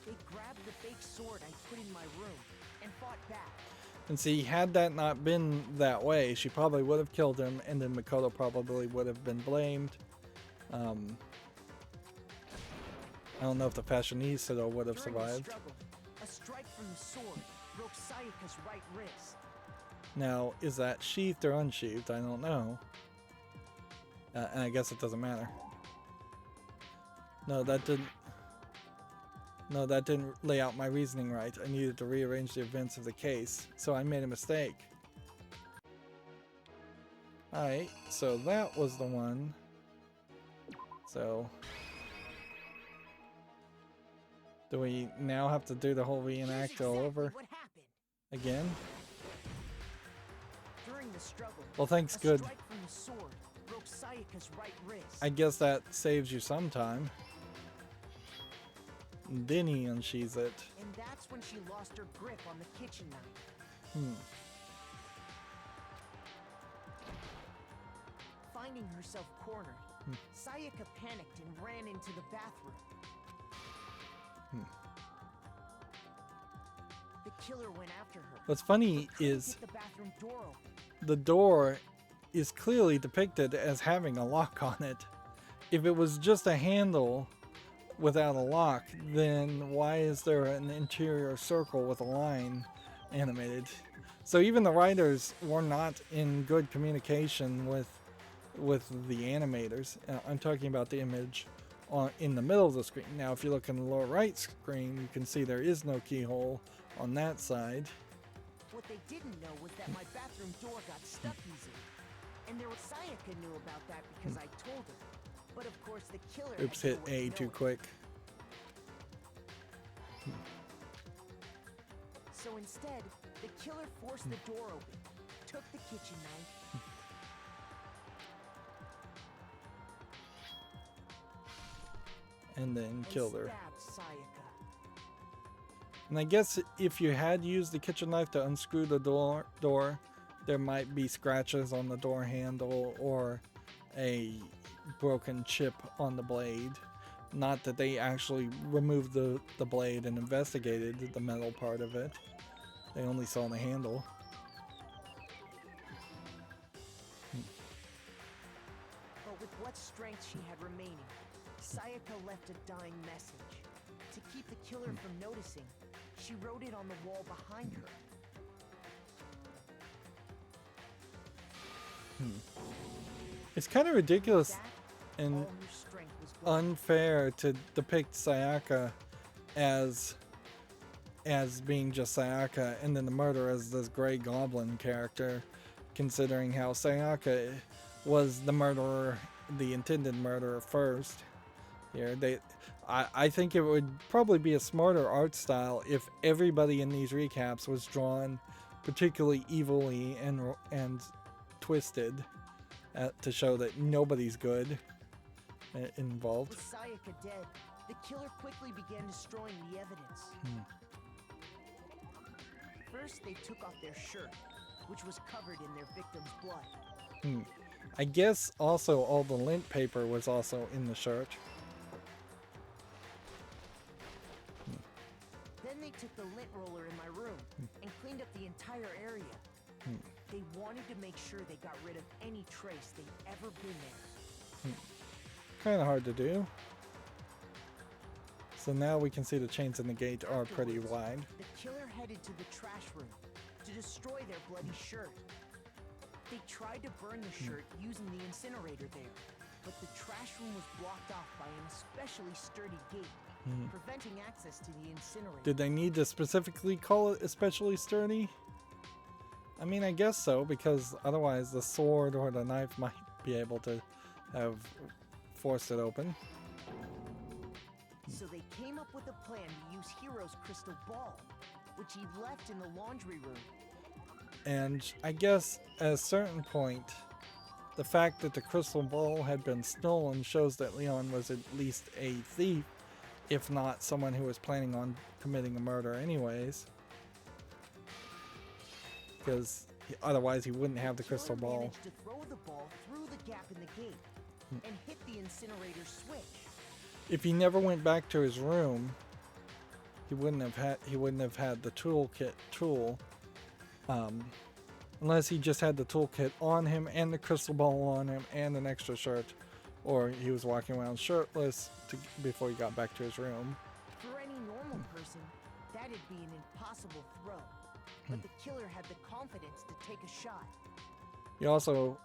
They grabbed the fake sword I put in my room and fought back. And see, had that not been that way, she probably would have killed him, and then Makoto probably would have been blamed. I don't know if the fashionista though would have During the survived. struggle, a strike from the sword broke Sayaka's right wrist. Now, is that sheathed or unsheathed? I don't know. And I guess it doesn't matter. No, that didn't lay out my reasoning right. I needed to rearrange the events of the case, so I made a mistake. Alright, so that was the one. So, do we now have to do the whole reenact all over What happened? again? During the struggle, Well, thanks, a good. strike from the sword broke Sayaka's right wrist. I guess that saves you some time. And then he unsheathes it. And that's when she lost her grip on the kitchen knife. Finding herself cornered, Sayaka panicked and ran into the bathroom. killer went after her. What's funny but couldn't is get the bathroom door open. the door is clearly depicted as having a lock on it. If it was just a handle without a lock, then why is there an interior circle with a line animated? So even the writers were not in good communication with the animators. I'm talking about the image in the middle of the screen. Now if you look in the lower right screen, you can see there is no keyhole on that side. What they didn't know was that my bathroom door got stuck easily. And there was Sayaka knew about that because I told her. But of course the killer Oops, had hit no way A of too knowing. quick. So instead, the killer forced the door open, took the kitchen knife, And then and killed her. stabbed Sayaka. And I guess if you had used the kitchen knife to unscrew the door, there might be scratches on the door handle or a broken chip on the blade. Not that they actually removed the blade and investigated the metal part of it. They only saw the handle. But with what strength she had remaining, Sayaka left a dying message. To keep the killer from noticing, she wrote it on the wall behind her. It's kind of ridiculous That, and all her strength was gone. unfair to depict Sayaka as being just Sayaka and then the murderer as this gray goblin character, considering how Sayaka was the murderer, the intended murderer first. Here, I think it would probably be a smarter art style if everybody in these recaps was drawn particularly evilly and twisted to show that nobody's good involved. With Sayaka dead, the killer quickly began destroying the evidence. First, they took off their shirt, which was covered in their victim's blood. I guess also all the lint paper was also in the shirt. Then they took the lint roller in my room and cleaned up the entire area. They wanted to make sure they got rid of any trace they'd ever been there. Kind of hard to do. So now we can see the chains in the gate are pretty Afterwards, wide. The killer headed to the trash room to destroy their bloody shirt. They tried to burn the shirt using the incinerator there, but the trash room was blocked off by an especially sturdy gate, preventing access to the incinerator. Did they need to specifically call it especially sturdy? I mean, I guess so, because otherwise the sword or the knife might be able to have forced it open. So they came up with a plan to use Hero's crystal ball, which he left in the laundry room. And I guess at a certain point, the fact that the crystal ball had been stolen shows that Leon was at least a thief, if not someone who was planning on committing a murder anyways. Because otherwise he wouldn't have the crystal Killer ball. managed to throw the ball through the gap in the gate and hit the incinerator switch. If he never went back to his room, he wouldn't have had the tool. Unless he just had the toolkit on him and the crystal ball on him and an extra shirt, or he was walking around shirtless before he got back to his room. For any normal person, that'd be an impossible throw. But the killer had the confidence to take a shot. You're also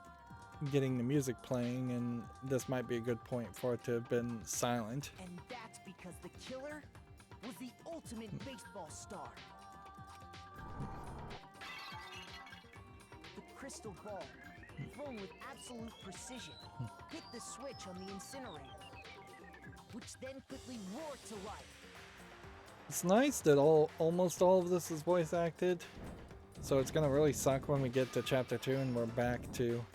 getting the music playing, and this might be a good point for it to have been silent. And that's because the killer was the ultimate baseball star. The crystal ball, thrown with absolute precision, hit the switch on the incinerator, which then quickly roared to life. It's nice that almost all of this is voice acted, so it's gonna really suck when we get to chapter 2 and we're back to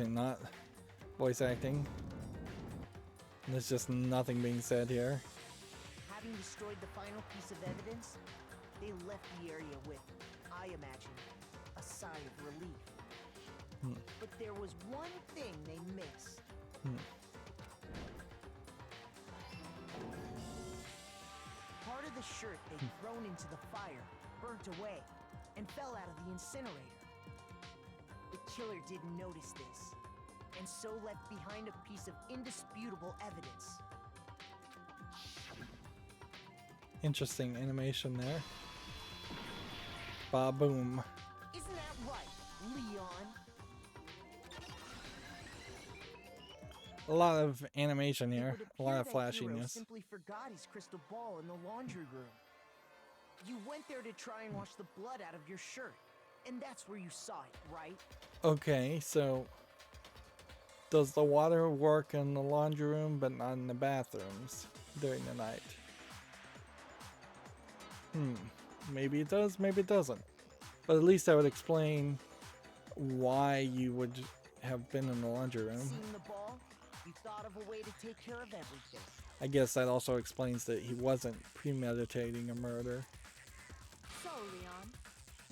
not voice acting. And there's just nothing being said here. Having destroyed the final piece of evidence, they left the area with, I imagine, a sigh of relief. But there was one thing they missed. Part of the shirt they'd thrown into the fire burnt away and fell out of the incinerator. The killer didn't notice this, and so left behind a piece of indisputable evidence. Interesting animation there. Ba-boom. Isn't that right, Leon? A lot of animation It here. would A lot of appear that Hiro flashiness. simply forgot his crystal ball in the laundry room. You went there to try and wash the blood out of your shirt, and that's where you saw it, right? Okay, so does the water work in the laundry room but not in the bathrooms during the night? Maybe it does, maybe it doesn't. But at least that would explain why you would have been in the laundry room. Seeing the ball, you thought of a way to take care of everything. I guess that also explains that he wasn't premeditating a murder. So, Leon,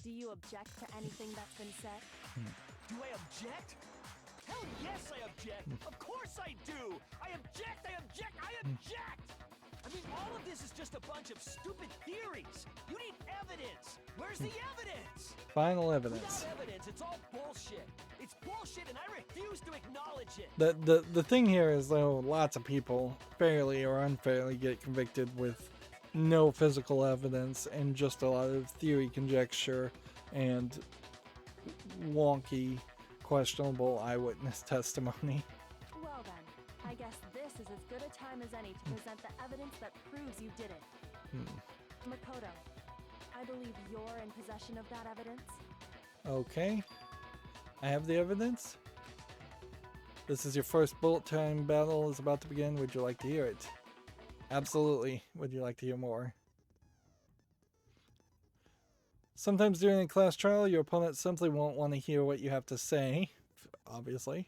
do you object to anything that's been said? Do I object? Hell yes, I object. Of course I do. I object, I object, I object. I mean, all of this is just a bunch of stupid theories. You need evidence. Where's the evidence? Final evidence. Without evidence, it's all bullshit. It's bullshit, and I refuse to acknowledge it. The thing here is, though, lots of people fairly or unfairly get convicted with no physical evidence and just a lot of theory, conjecture, and wonky, questionable eyewitness testimony. Well then, I guess this is as good a time as any to present the evidence that proves you did it. Makoto, I believe you're in possession of that evidence. Okay. I have the evidence. This is your first bullet time battle is about to begin. Would you like to hear it? Absolutely. Would you like to hear more? Sometimes during a class trial, your opponent simply won't want to hear what you have to say. Obviously.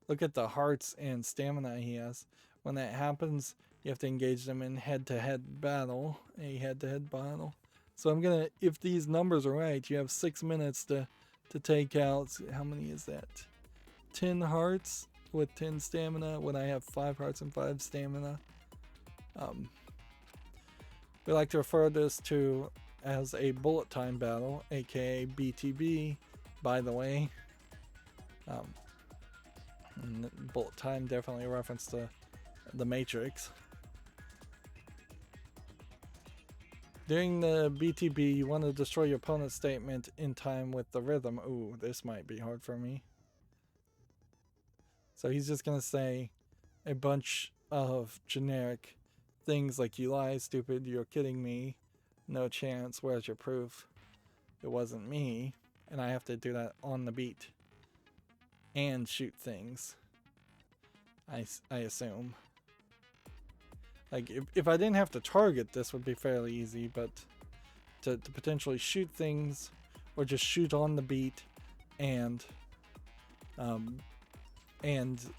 Look at the hearts and stamina he has. When that happens, you have to engage them in head-to-head battle. A head-to-head battle. So I'm gonna, if these numbers are right, you have 6 minutes to take out, how many is that? 10 hearts with 10 stamina when I have 5 hearts and 5 stamina. We like to refer this to as a bullet time battle, aka BTB, by the way. And bullet time definitely a reference to the Matrix. During the BTB, you want to destroy your opponent's statement in time with the rhythm. Ooh, this might be hard for me. So he's just going to say a bunch of generic things like, you lie, stupid, you're kidding me, no chance, where's your proof? It wasn't me. And I have to do that on the beat. And shoot things. I assume. Like, if I didn't have to target, this would be fairly easy, but to potentially shoot things, or just shoot on the beat, and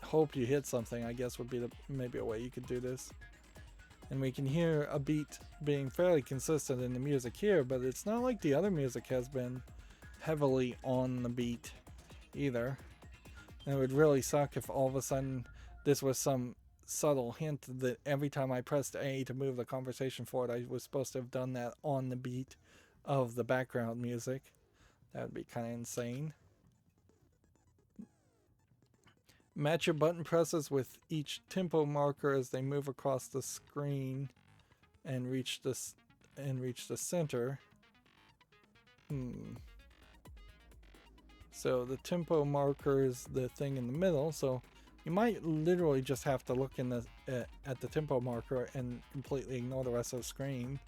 hope you hit something, I guess would be maybe a way you could do this. And we can hear a beat being fairly consistent in the music here, but it's not like the other music has been heavily on the beat either. And it would really suck if all of a sudden this was some subtle hint that every time I pressed A to move the conversation forward, I was supposed to have done that on the beat of the background music. That would be kind of insane. Match your button presses with each tempo marker as they move across the screen and reach the center. So the tempo marker is the thing in the middle, so you might literally just have to look in at the tempo marker and completely ignore the rest of the screen. ...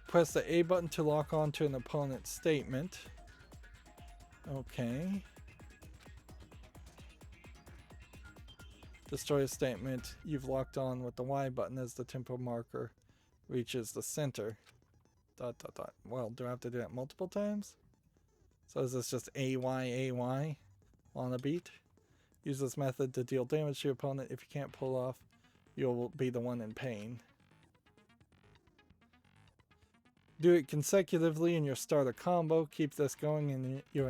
Press the A button to lock on to an opponent's statement. Okay. Destroy a statement you've locked on with the Y button as the tempo marker reaches the center. ... Well, do I have to do that multiple times? So is this just AY on a beat? Use this method to deal damage to your opponent. If you can't pull off, you'll be the one in pain. Do it consecutively in your starter combo. Keep this going in your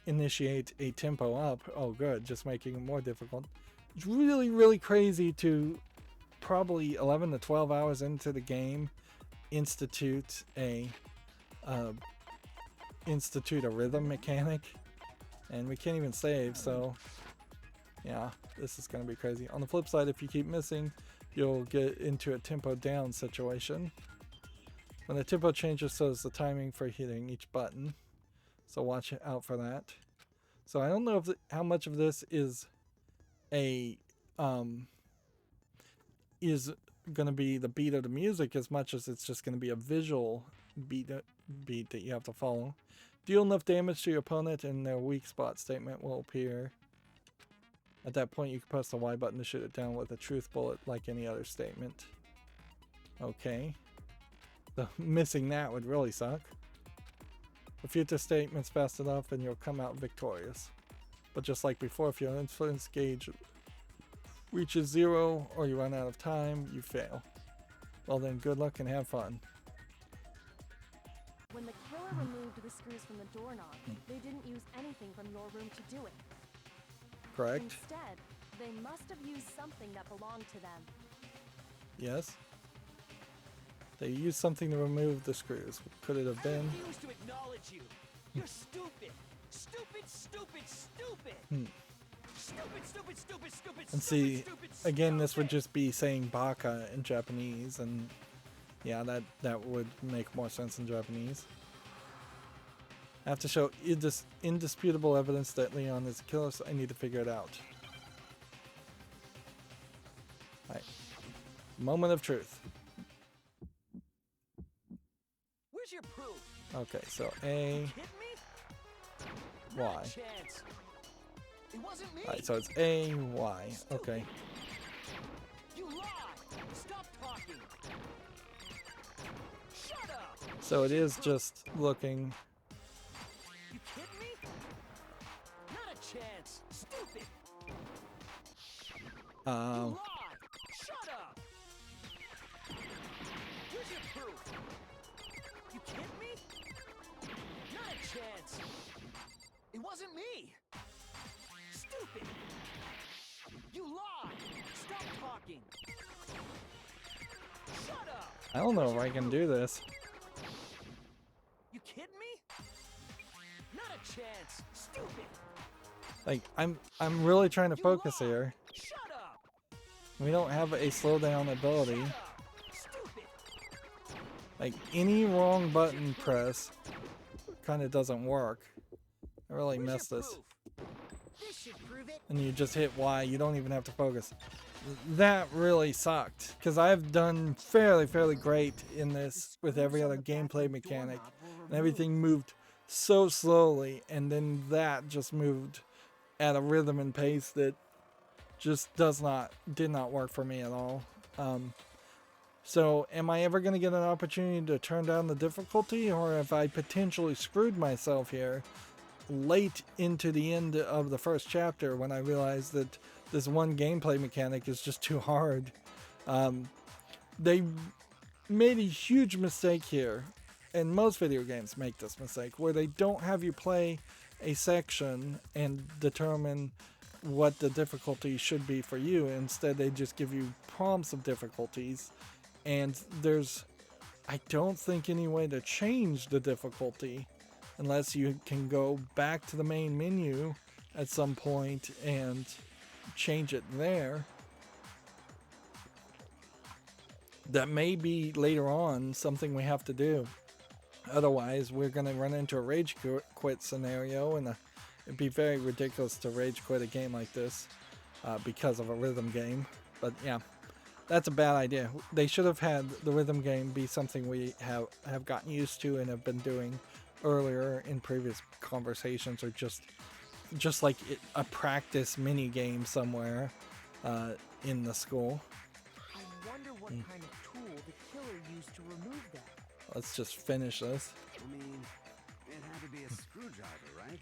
initiate a tempo up. Oh good, just making it more difficult. It's really, really crazy to probably 11 to 12 hours into the game, institute a rhythm mechanic, and we can't even save, so yeah, this is going to be crazy. On the flip side, if you keep missing, you'll get into a tempo down situation. When the tempo changes, so does the timing for hitting each button, so watch out for that. So I don't know if how much of this is a is going to be the beat of the music as much as it's just going to be a visual beat that you have to follow. Deal enough damage to your opponent and their weak spot statement will appear. At that point, you can press the Y button to shoot it down with a truth bullet like any other statement. Okay. So missing that would really suck. Refute the statements fast enough and you'll come out victorious. But just like before, if your influence gauge reaches 0 or you run out of time, you fail. Well then, good luck and have fun. When the killer removed the screws from the doorknob, they didn't use anything from your room to do it. Correct? Instead, they must have used something that belonged to them. Yes. They used something to remove the screws. Could it have been? I refuse to acknowledge you. You're stupid. Stupid, stupid, stupid. Stupid, stupid, stupid, stupid. And see, again, this would just be saying baka in Japanese, and yeah, that would make more sense in Japanese. I have to show indisputable evidence that Leon is a killer, so I need to figure it out. Alright. Moment of truth. Where's your proof? Okay, so A, Y. It wasn't me. Alright, so it's A, Y. Okay. You lied. Stop talking. Shut up. So it is just looking. You kidding me? Not a chance. Stupid. You lied. Shut up. Where's your proof? You kidding me? Not a chance. It wasn't me. Stupid. You lied. Stop talking. Shut up. I don't know if I can do this. You kidding me? Not a chance. Stupid. Like, I'm really trying to focus here. Shut up. We don't have a slowdown ability. Shut up. Stupid. Like, any wrong button press kind of doesn't work. I really Where's messed your this. proof? This should prove it. And you just hit Y, you don't even have to focus. That really sucked, because I've done fairly great in this with every other gameplay mechanic, and everything moved so slowly, and then that just moved at a rhythm and pace that just did not work for me at all. So am I ever going to get an opportunity to turn down the difficulty, or have I potentially screwed myself here late into the end of the first chapter when I realized that this one gameplay mechanic is just too hard? They made a huge mistake here, and most video games make this mistake, where they don't have you play a section and determine what the difficulty should be for you. Instead, they just give you prompts of difficulties, and there's, I don't think, any way to change the difficulty unless you can go back to the main menu at some point and change it there. That may be later on something we have to do. Otherwise, we're going to run into a rage quit scenario, and it'd be very ridiculous to rage quit a game like this because of a rhythm game. But yeah, that's a bad idea. They should have had the rhythm game be something we have gotten used to and have been doing earlier in previous conversations, or just like a practice mini game somewhere in the school. I wonder what kind of tool the killer used to remove that. Let's just finish this. I mean, it had to be a screwdriver, right?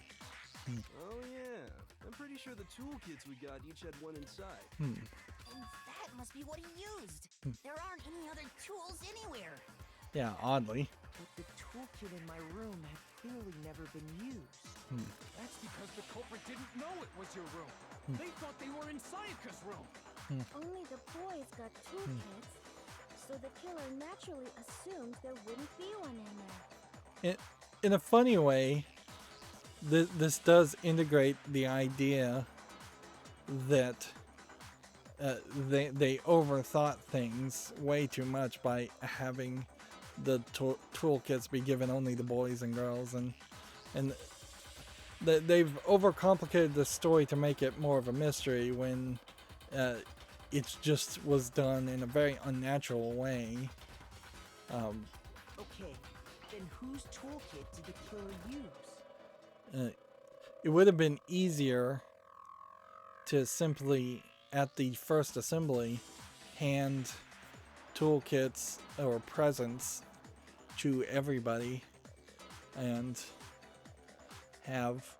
Oh yeah, I'm pretty sure the toolkits we got each had one inside. And that must be what he used. There aren't any other tools anywhere. Yeah, oddly. But the toolkit in my room had clearly never been used. That's because the culprit didn't know it was your room. They thought they were in Sayaka's room. Only the boys got toolkits, so the killer naturally assumed there wouldn't be one in there. In a funny way, this does integrate the idea that they overthought things way too much by having the toolkits be given only to boys and girls, and they've overcomplicated the story to make it more of a mystery when it just was done in a very unnatural way. Okay, then whose toolkit did the killer use? It would have been easier to simply, at the first assembly, hand toolkits or presents to everybody and have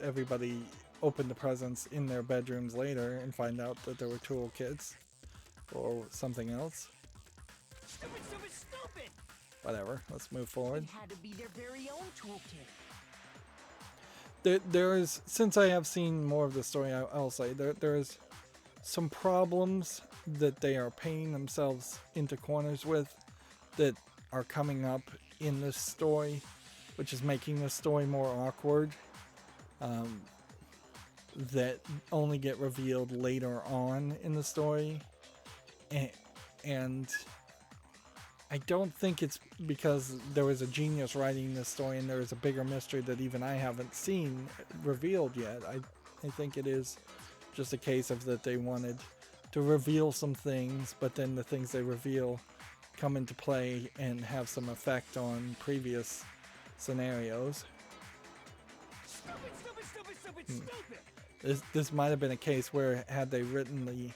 everybody open the presents in their bedrooms later and find out that there were toolkits or something else. Stupid, stupid, stupid! Whatever, let's move forward. It had to be their very own toolkit. There is, since I have seen more of the story, I'll say there is some problems that they are painting themselves into corners with that are coming up in this story, which is making the story more awkward, that only get revealed later on in the story. And I don't think it's because there was a genius writing this story and there is a bigger mystery that even I haven't seen revealed yet. I think it is just a case of that they wanted to reveal some things, but then the things they reveal come into play and have some effect on previous scenarios. Stupid, stupid, stupid, stupid, stupid! This might have been a case where had they written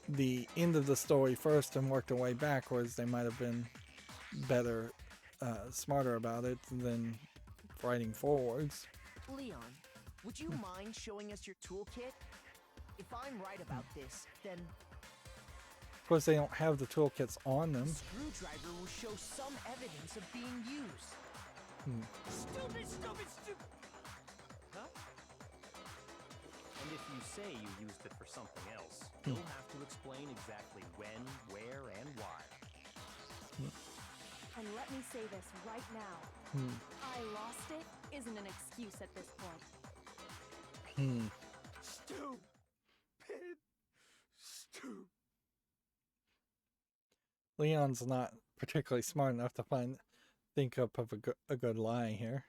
the end of the story first and worked their way backwards, they might have been better, smarter about it than writing forwards. Leon, would you mind showing us your toolkit? If I'm right about this, then Of course, they don't have the toolkits on them. the screwdriver will show some evidence of being used. Stupid, stupid, stupid! Huh? And if you say you used it for something else, you'll have to explain exactly when, where, and why. And let me say this right now. I lost it isn't an excuse at this point. Stupid! Stupid! Leon's not particularly smart enough to think up of a good lie here.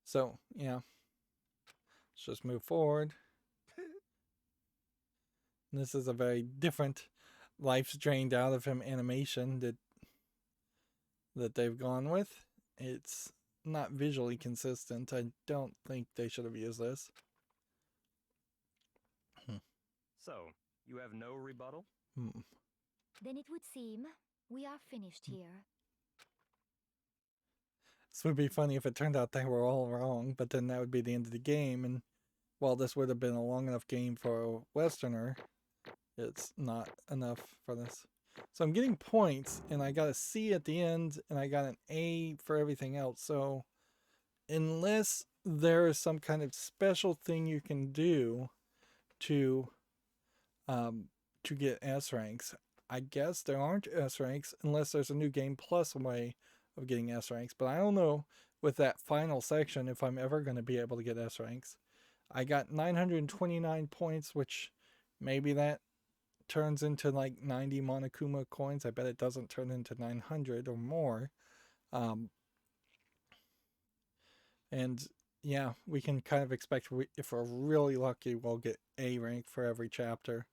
So, yeah. Let's just move forward. And this is a very different life's drained out of him animation that they've gone with. It's not visually consistent. I don't think they should have used this. So, you have no rebuttal? Then it would seem we are finished here. This would be funny if it turned out they were all wrong, but then that would be the end of the game, and while this would have been a long enough game for a Westerner, it's not enough for this. So I'm getting points, and I got a C at the end, and I got an A for everything else. So unless there is some kind of special thing you can do to get S ranks, I guess there aren't S ranks unless there's a new game plus way of getting S ranks. But I don't know with that final section if I'm ever going to be able to get S ranks. I got 929 points, which maybe that turns into like 90 Monokuma coins. I bet it doesn't turn into 900 or more. And yeah, we can kind of expect, if we're really lucky, we'll get A rank for every chapter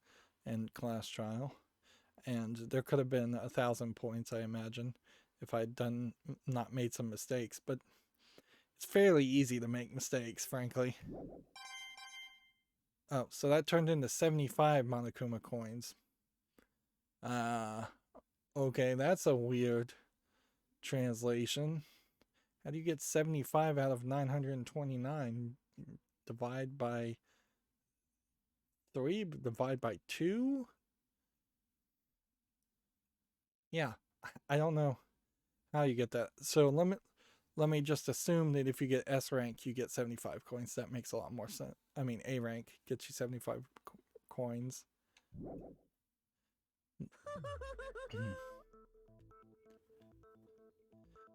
and class trial. And there could have been 1,000 points, I imagine, if I'd not made some mistakes. But it's fairly easy to make mistakes, frankly. Oh, so that turned into 75 Monokuma coins. Okay, that's a weird translation. How do you get 75 out of 929? Divide by 3? Divide by 2? Yeah, I don't know how you get that. So let me just assume that if you get S rank, you get 75 coins. That makes a lot more sense. I mean, A rank gets you 75 coins.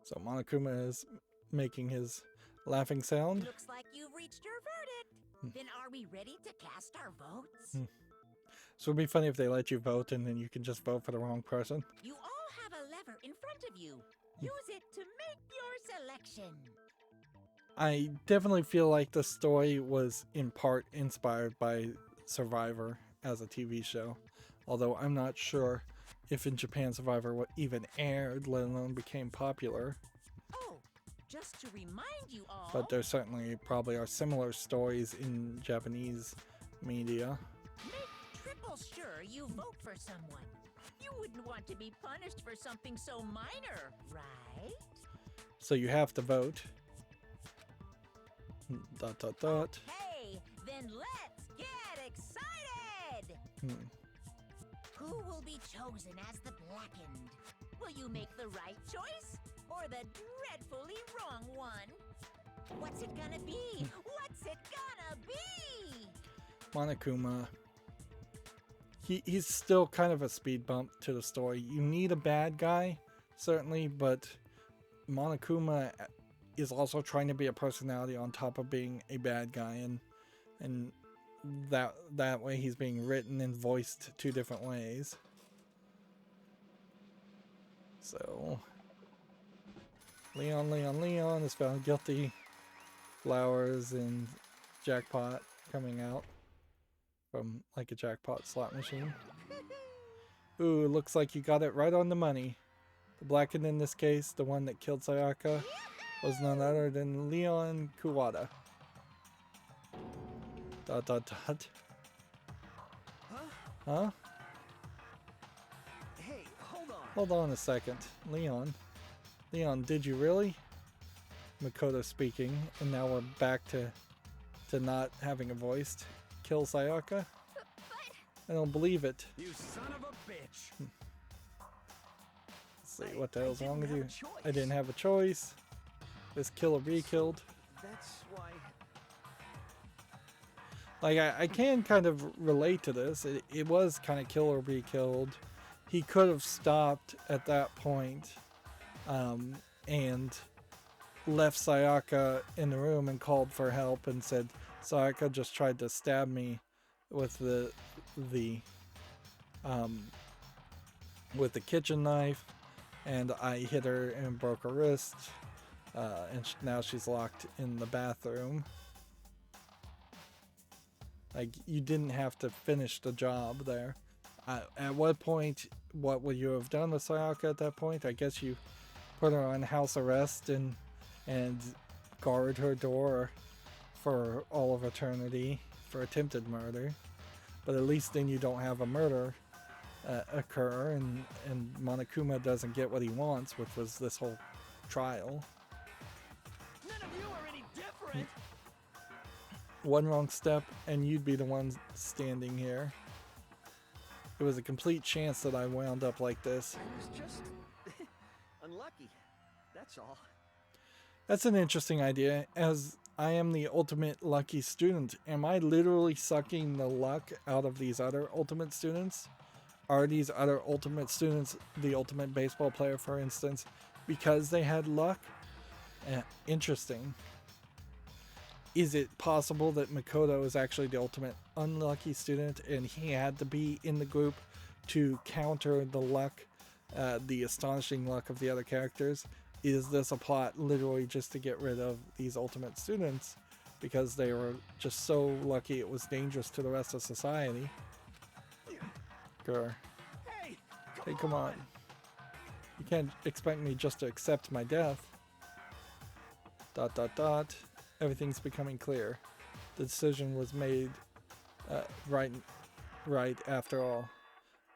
So Monokuma is making his laughing sound. Looks like you've reached your verdict. Then are we ready to cast our votes? So it'd be funny if they let you vote and then you can just vote for the wrong person. You all have a lever in front of you. Use it to make your selection. I definitely feel like the story was in part inspired by Survivor as a TV show. Although I'm not sure if in Japan Survivor even aired, let alone became popular. Oh, just to remind you all. But there certainly probably are similar stories in Japanese media. Make triple sure you vote for someone. You wouldn't want to be punished for something so minor, right? So you have to vote. ... Hey, then let's get excited! Who will be chosen as the blackened? Will you make the right choice or the dreadfully wrong one? What's it gonna be? What's it gonna be? Monokuma. He's still kind of a speed bump to the story. You need a bad guy, certainly, but Monokuma is also trying to be a personality on top of being a bad guy, and that way he's being written and voiced two different ways. So Leon is found guilty. Flowers and jackpot coming out from like a jackpot slot machine. Ooh, looks like you got it right on the money. The blackened in this case, the one that killed Sayaka, was none other than Leon Kuwata. ... Huh? Hey, hold on. Hold on a second. Leon, did you really? Makoto speaking, and now we're back to not having a voice. Kill Sayaka? I don't believe it. You son of a bitch. Let's see, what the hell's wrong with you? I didn't have a choice. This kill or be killed. That's why. Like, I can kind of relate to this. It was kind of kill or be killed. He could have stopped at that point, and left Sayaka in the room and called for help and said, Sayaka just tried to stab me with the kitchen knife, and I hit her and broke her wrist, and now she's locked in the bathroom. Like, you didn't have to finish the job there. At what point, what would you have done with Sayaka at that point? I guess you put her on house arrest and guard her door for all of eternity for attempted murder. But at least then you don't have a murder occur, and Monokuma doesn't get what he wants, which was this whole trial. None of you are any different. One wrong step and you'd be the one standing here. It was a complete chance that I wound up like this. I was just unlucky. That's all. That's an interesting idea. As I am the ultimate lucky student, am I literally sucking the luck out of these other ultimate students? Are these other ultimate students the ultimate baseball player, for instance, because they had luck? Interesting. Is it possible that Makoto is actually the ultimate unlucky student and he had to be in the group to counter the luck, the astonishing luck of the other characters? Is this a plot literally just to get rid of these ultimate students because they were just so lucky it was dangerous to the rest of society? Grr. Hey, come on. You can't expect me just to accept my death. ... Everything's becoming clear. The decision was made right after all.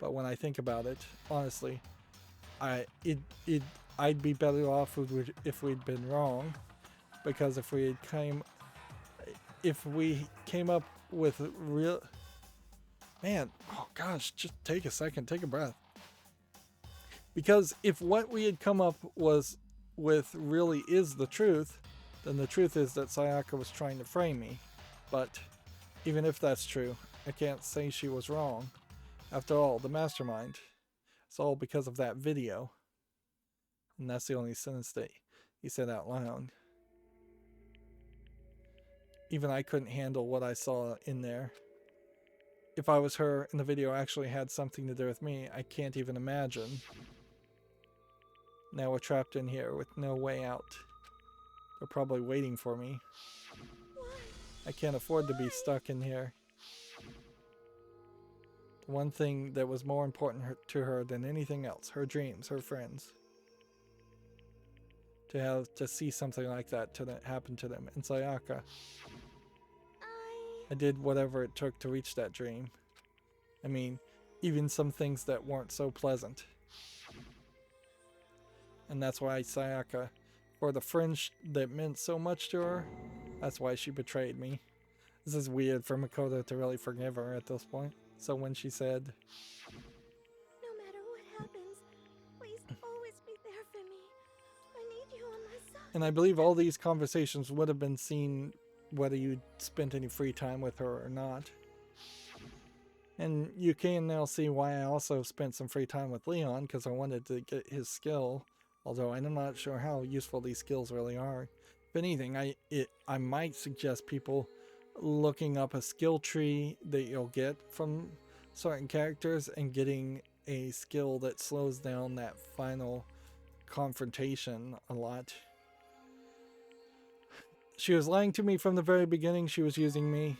But when I think about it, honestly, I'd be better off if we'd been wrong, because if we came up with real, man, oh gosh, just take a second, take a breath. Because if what we had come up with really is the truth, then the truth is that Sayaka was trying to frame me. But even if that's true, I can't say she was wrong. After all, the mastermind. It's all because of that video. And that's the only sentence that he said out loud. Even I couldn't handle what I saw in there. If I was her and the video actually had something to do with me, I can't even imagine. Now we're trapped in here with no way out. They're probably waiting for me. I can't afford to be stuck in here. The one thing that was more important to her than anything else, her dreams, her friends. To see something like that happen to them. And Sayaka. I did whatever it took to reach that dream. I mean, even some things that weren't so pleasant. And that's why Sayaka, for the friends that meant so much to her, that's why she betrayed me. This is weird for Makoto to really forgive her at this point. So when she said, No matter what happens, please always be there for me. I need you on my side. and I believe all these conversations would have been seen whether you spent any free time with her or not. And you can now see why I also spent some free time with Leon, because I wanted to get his skill, although I'm not sure how useful these skills really are. If anything, I might suggest people looking up a skill tree that you'll get from certain characters and getting a skill that slows down that final confrontation a lot. She was lying to me from the very beginning. She was using me.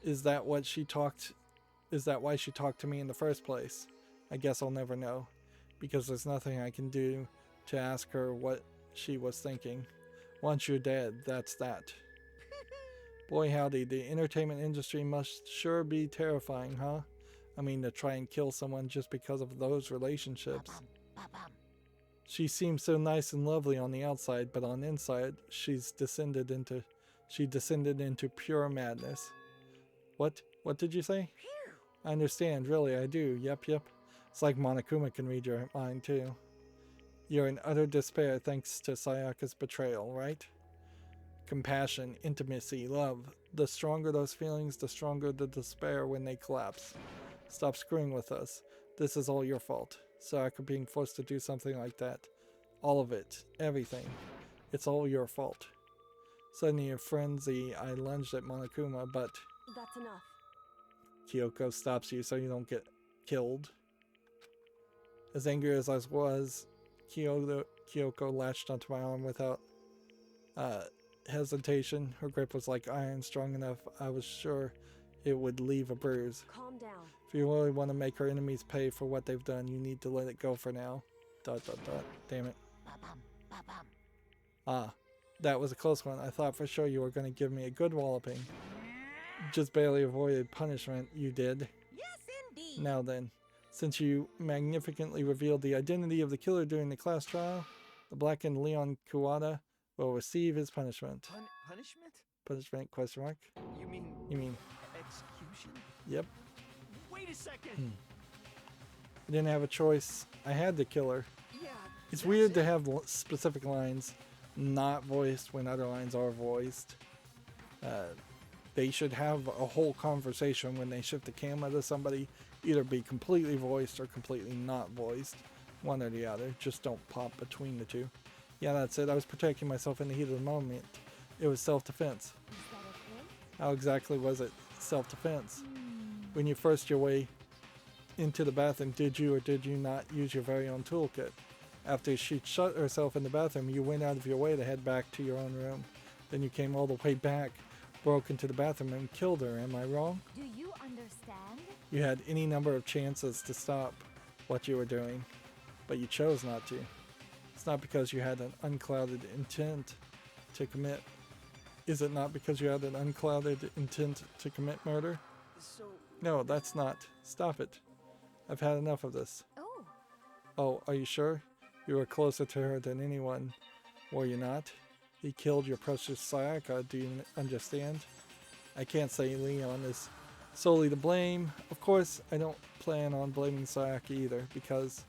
Is that why she talked to me in the first place? I guess I'll never know, because there's nothing I can do to ask her what she was thinking. Once you're dead, that's that. Boy howdy, the entertainment industry must sure be terrifying, huh? I mean, to try and kill someone just because of those relationships. She seems so nice and lovely on the outside, but on the inside, she descended into pure madness. What did you say? I understand, really, I do. Yep. It's like Monokuma can read your mind, too. You're in utter despair thanks to Sayaka's betrayal, right? Compassion, intimacy, love. The stronger those feelings, the stronger the despair when they collapse. Stop screwing with us. This is all your fault. Sayaka being forced to do something like that. All of it. Everything. It's all your fault. Suddenly in frenzy, I lunged at Monokuma, but... That's enough. Kyoko stops you so you don't get killed. As angry as I was, Kyoko latched onto my arm without hesitation. Her grip was like iron, strong enough I was sure it would leave a bruise. Calm down. If you really want to make her enemies pay for what they've done, you need to let it go for now. ... Damn it. Ah, that was a close one. I thought for sure you were going to give me a good walloping. Just barely avoided punishment, you did. Yes, indeed. Now then, since you magnificently revealed the identity of the killer during the class trial, the blackened Leon Kuwata will receive his punishment. Punishment? Punishment, question mark? You mean execution? Yep. Wait a second! I didn't have a choice. I had to kill her. Yeah. It's weird to have specific lines not voiced when other lines are voiced. They should have a whole conversation when they shift the camera to somebody, either be completely voiced or completely not voiced. One or the other. Just don't pop between the two. Yeah, that's it. I was protecting myself in the heat of the moment. It was self-defense. How exactly was it self-defense? When you forced your way into the bathroom, did you or did you not use your very own toolkit? After she shut herself in the bathroom, you went out of your way to head back to your own room. Then you came all the way back, broke into the bathroom, and killed her. Am I wrong? Do you understand? You had any number of chances to stop what you were doing, but you chose not to. It's not because you had an unclouded intent to commit. Is it not because you had an unclouded intent to commit murder? So... No, that's not. Stop it. I've had enough of this. Oh. Oh, are you sure? You were closer to her than anyone, were you not? He killed your precious Sayaka, do you understand? I can't say Leon is solely to blame. Of course, I don't plan on blaming Sayaka either, because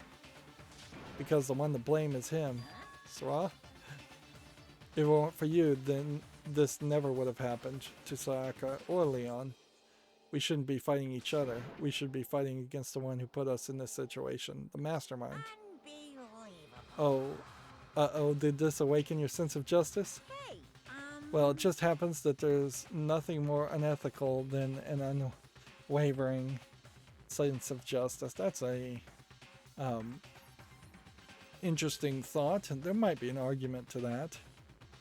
the one to blame is him. Sora? If it weren't for you, then this never would have happened to Sayaka or Leon. we shouldn't be fighting each other. We should be fighting against the one who put us in this situation, the mastermind. Oh, uh-oh, did this awaken your sense of justice? Well, it just happens that there's nothing more unethical than an unwavering sense of justice. That's a interesting thought, and there might be an argument to that.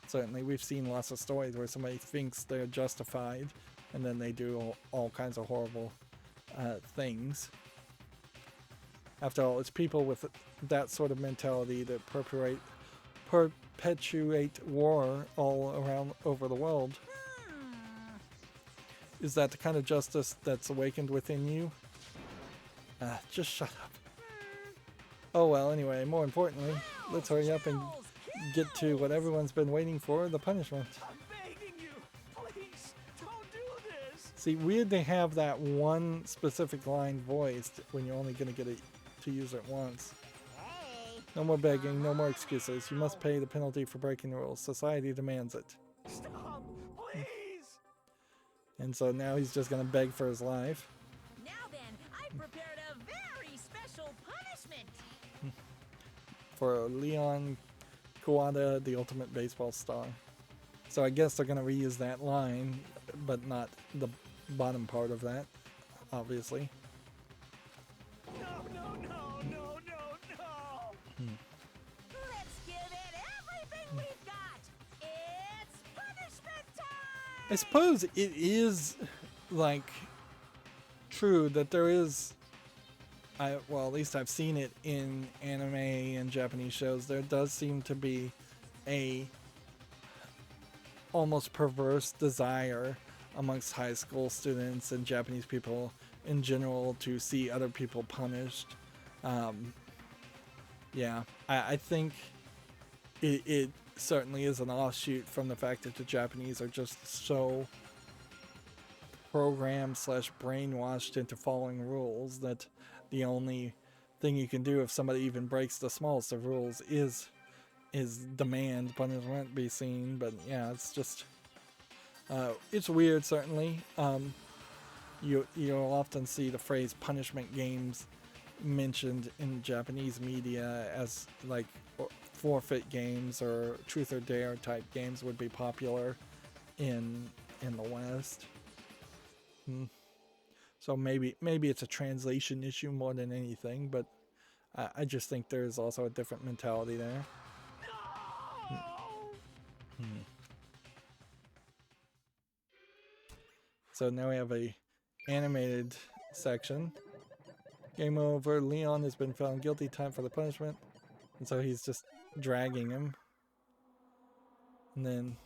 Certainly, we've seen lots of stories where somebody thinks they're justified, and then they do all kinds of horrible things. After all, it's people with that sort of mentality that perpetuate war all around over the world. Is that the kind of justice that's awakened within you? Just shut up. Oh well, anyway, more importantly, let's hurry up and get to what everyone's been waiting for, the punishment. I'm begging you, please, don't do this. See, weird they have that one specific line voiced when you're only going to get it to use it once. No more begging, no more excuses. You must pay the penalty for breaking the rules. Society demands it. Stop, please. And so now he's just going to beg for his life. Now then, I've prepared a very special punishment. For Leon Kawada, the ultimate baseball star. So I guess they're going to reuse that line, but not the bottom part of that, obviously. No. Let's give it everything we've got. It's punishment time. I suppose it is, like, true that there is, well, at least I've seen it in anime and Japanese shows, there does seem to be a almost perverse desire amongst high school students and Japanese people in general to see other people punished. Yeah, I think it certainly is an offshoot from the fact that the Japanese are just so programmed / brainwashed into following rules that the only thing you can do if somebody even breaks the smallest of rules is demand punishment be seen. But yeah, it's just it's weird. Certainly, you'll often see the phrase punishment games mentioned in Japanese media as like forfeit games or truth or dare type games would be popular in the West. So maybe it's a translation issue more than anything, but I just think there's also a different mentality there. So now we have a animated section. Game over. Leon has been found guilty. Time for the punishment. And so he's just dragging him. And then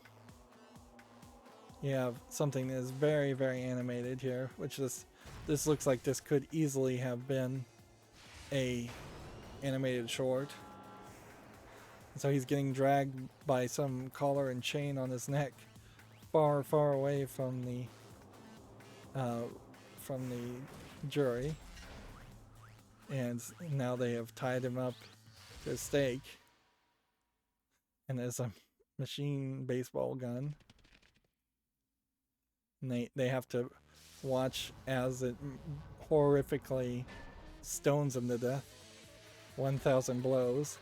you have something that is very, very animated here, which is, this looks like this could easily have been a animated short. And so he's getting dragged by some collar and chain on his neck, far, far away from the jury. And now they have tied him up to a stake. And there's a machine baseball gun. And they have to watch as it horrifically stones him to death. 1,000 blows.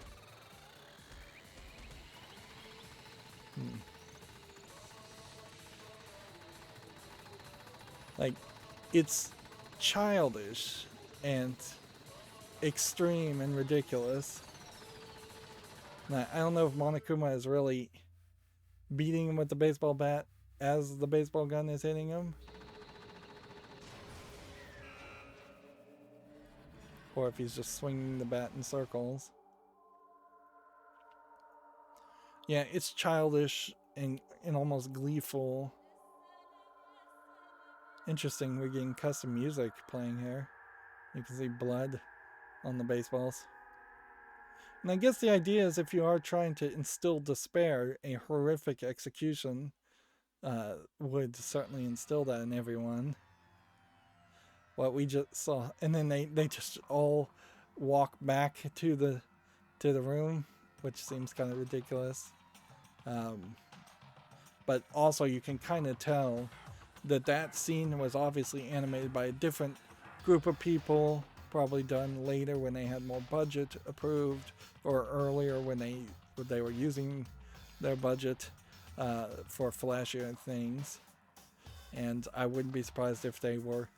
Like, it's childish and extreme and ridiculous. Now, I don't know if Monokuma is really beating him with the baseball bat as the baseball gun is hitting him, or if he's just swinging the bat in circles. Yeah, it's childish and almost gleeful. Interesting, we're getting custom music playing here. You can see blood on the baseballs. And I guess the idea is if you are trying to instill despair, a horrific execution would certainly instill that in everyone. What we just saw. And then they just all walk back to the room, which seems kind of ridiculous. But also you can kind of tell that scene was obviously animated by a different group of people, probably done later when they had more budget approved, or earlier when they were using their budget for flashier things. And I wouldn't be surprised if they were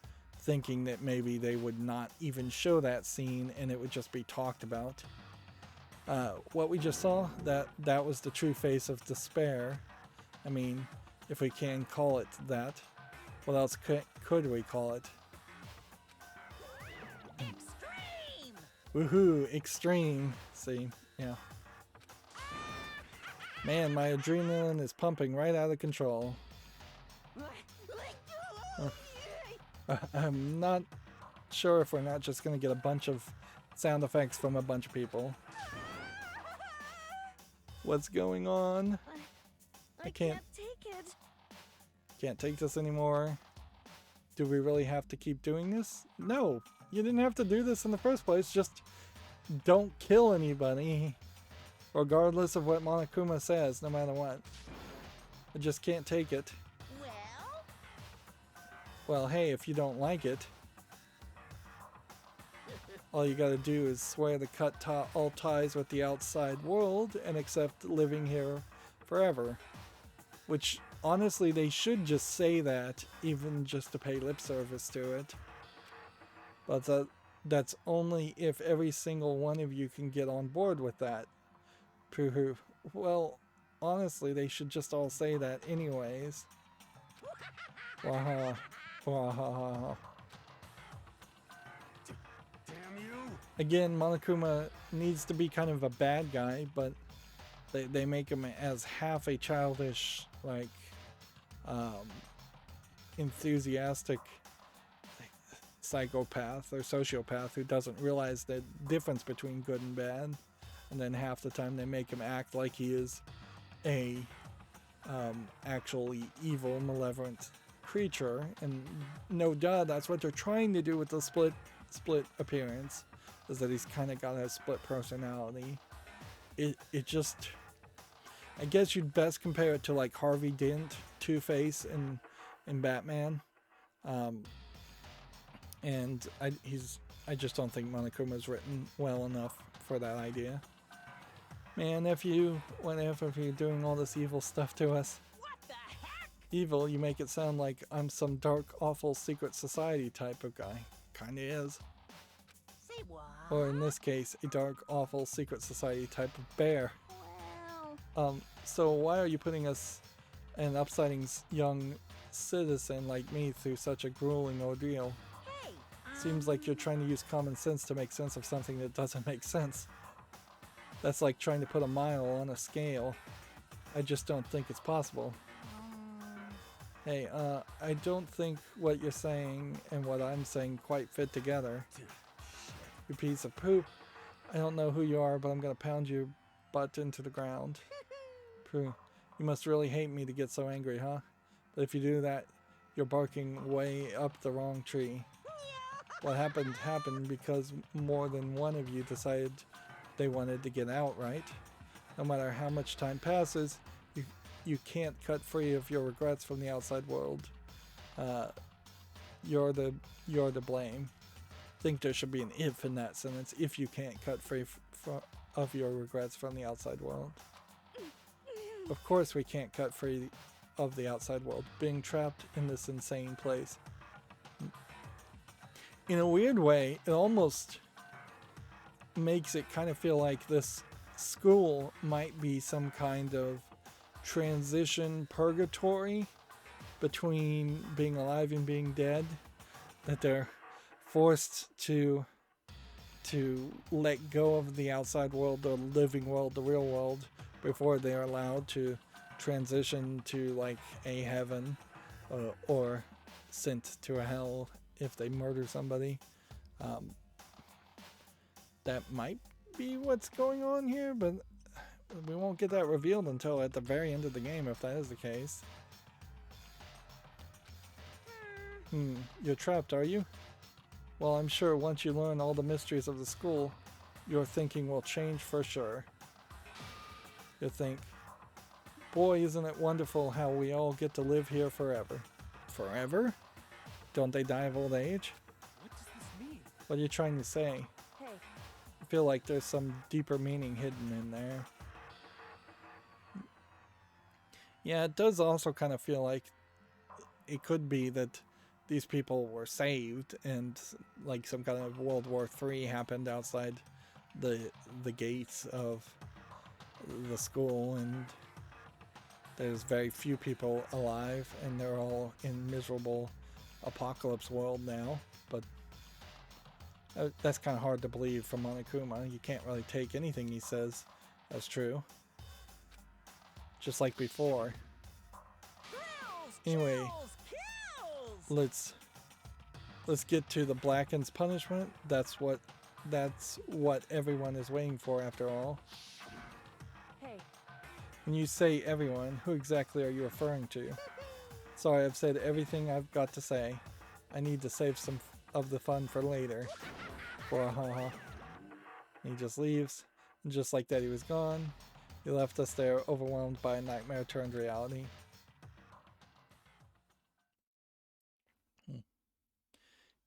thinking that maybe they would not even show that scene and it would just be talked about. What we just saw, that was the true face of despair. I mean, if we can call it that. What else could we call it? Extreme! Woohoo, extreme. See, yeah. Man, my adrenaline is pumping right out of control. I'm not sure if we're not just going to get a bunch of sound effects from a bunch of people. What's going on? I can't take it. Can't take this anymore. Do we really have to keep doing this? No, you didn't have to do this in the first place. Just don't kill anybody, regardless of what Monokuma says, no matter what. I just can't take it. Well, hey, if you don't like it, all you gotta do is swear to cut all ties with the outside world and accept living here forever. Which, honestly, they should just say that, even just to pay lip service to it. But that's only if every single one of you can get on board with that. Well, honestly, they should just all say that anyways. Waha. Waha. Damn you! Again, Monokuma needs to be kind of a bad guy, but they make him as half a childish, like, enthusiastic psychopath or sociopath who doesn't realize the difference between good and bad, and then half the time they make him act like he is a actually evil, malevolent creature. And no duh, that's what they're trying to do with the split appearance, is that he's kind of got a split personality. It just, I guess you'd best compare it to like Harvey Dent, Two-Face in Batman. And I just don't think Monokuma's written well enough for that idea. Man, nephew, what if you're doing all this evil stuff to us? What the heck? Evil, you make it sound like I'm some dark, awful secret society type of guy. Kinda is. Say what? Or in this case, a dark, awful secret society type of bear. Well... So why are you putting us, an upsiding young citizen like me, through such a grueling ordeal? Hey, Seems like you're trying to use common sense to make sense of something that doesn't make sense. That's like trying to put a mile on a scale. I just don't think it's possible. Hey, I don't think what you're saying and what I'm saying quite fit together. You piece of poop. I don't know who you are, but I'm gonna pound your butt into the ground. Pooh. You must really hate me to get so angry, huh? But if you do that, you're barking way up the wrong tree. What happened because more than one of you decided they wanted to get out, right? No matter how much time passes, you can't cut free of your regrets from the outside world. You're the blame. I think there should be an if in that sentence. If you can't cut free of your regrets from the outside world. Of course we can't cut free of the outside world, being trapped in this insane place. In a weird way, it almost makes it kind of feel like this school might be some kind of transition purgatory between being alive and being dead, that they're forced to let go of the outside world, the living world, the real world, before they're allowed to transition to like a heaven or sent to a hell if they murder somebody. That might be what's going on here, but we won't get that revealed until at the very end of the game, if that is the case. You're trapped, are you? Well, I'm sure once you learn all the mysteries of the school, your thinking will change for sure. You'll think, boy, isn't it wonderful how we all get to live here forever. forever? Don't they die of old age? What does this mean? What are you trying to say? Hey, I feel like there's some deeper meaning hidden in there. Yeah, it does also kind of feel like it could be that these people were saved and like some kind of World War III happened outside the gates of the school, and there's very few people alive and they're all in miserable apocalypse world now. But that's kind of hard to believe from Monokuma. You can't really take anything he says as true. Just like before. Anyway, let's get to the Blackened's punishment. That's what everyone is waiting for after all. hey, When you say everyone, who exactly are you referring to? Sorry, I've said everything I've got to say. I need to save some of the fun for later. For a haha. He just leaves, and just like that he was gone. He left us there overwhelmed by a nightmare turned reality.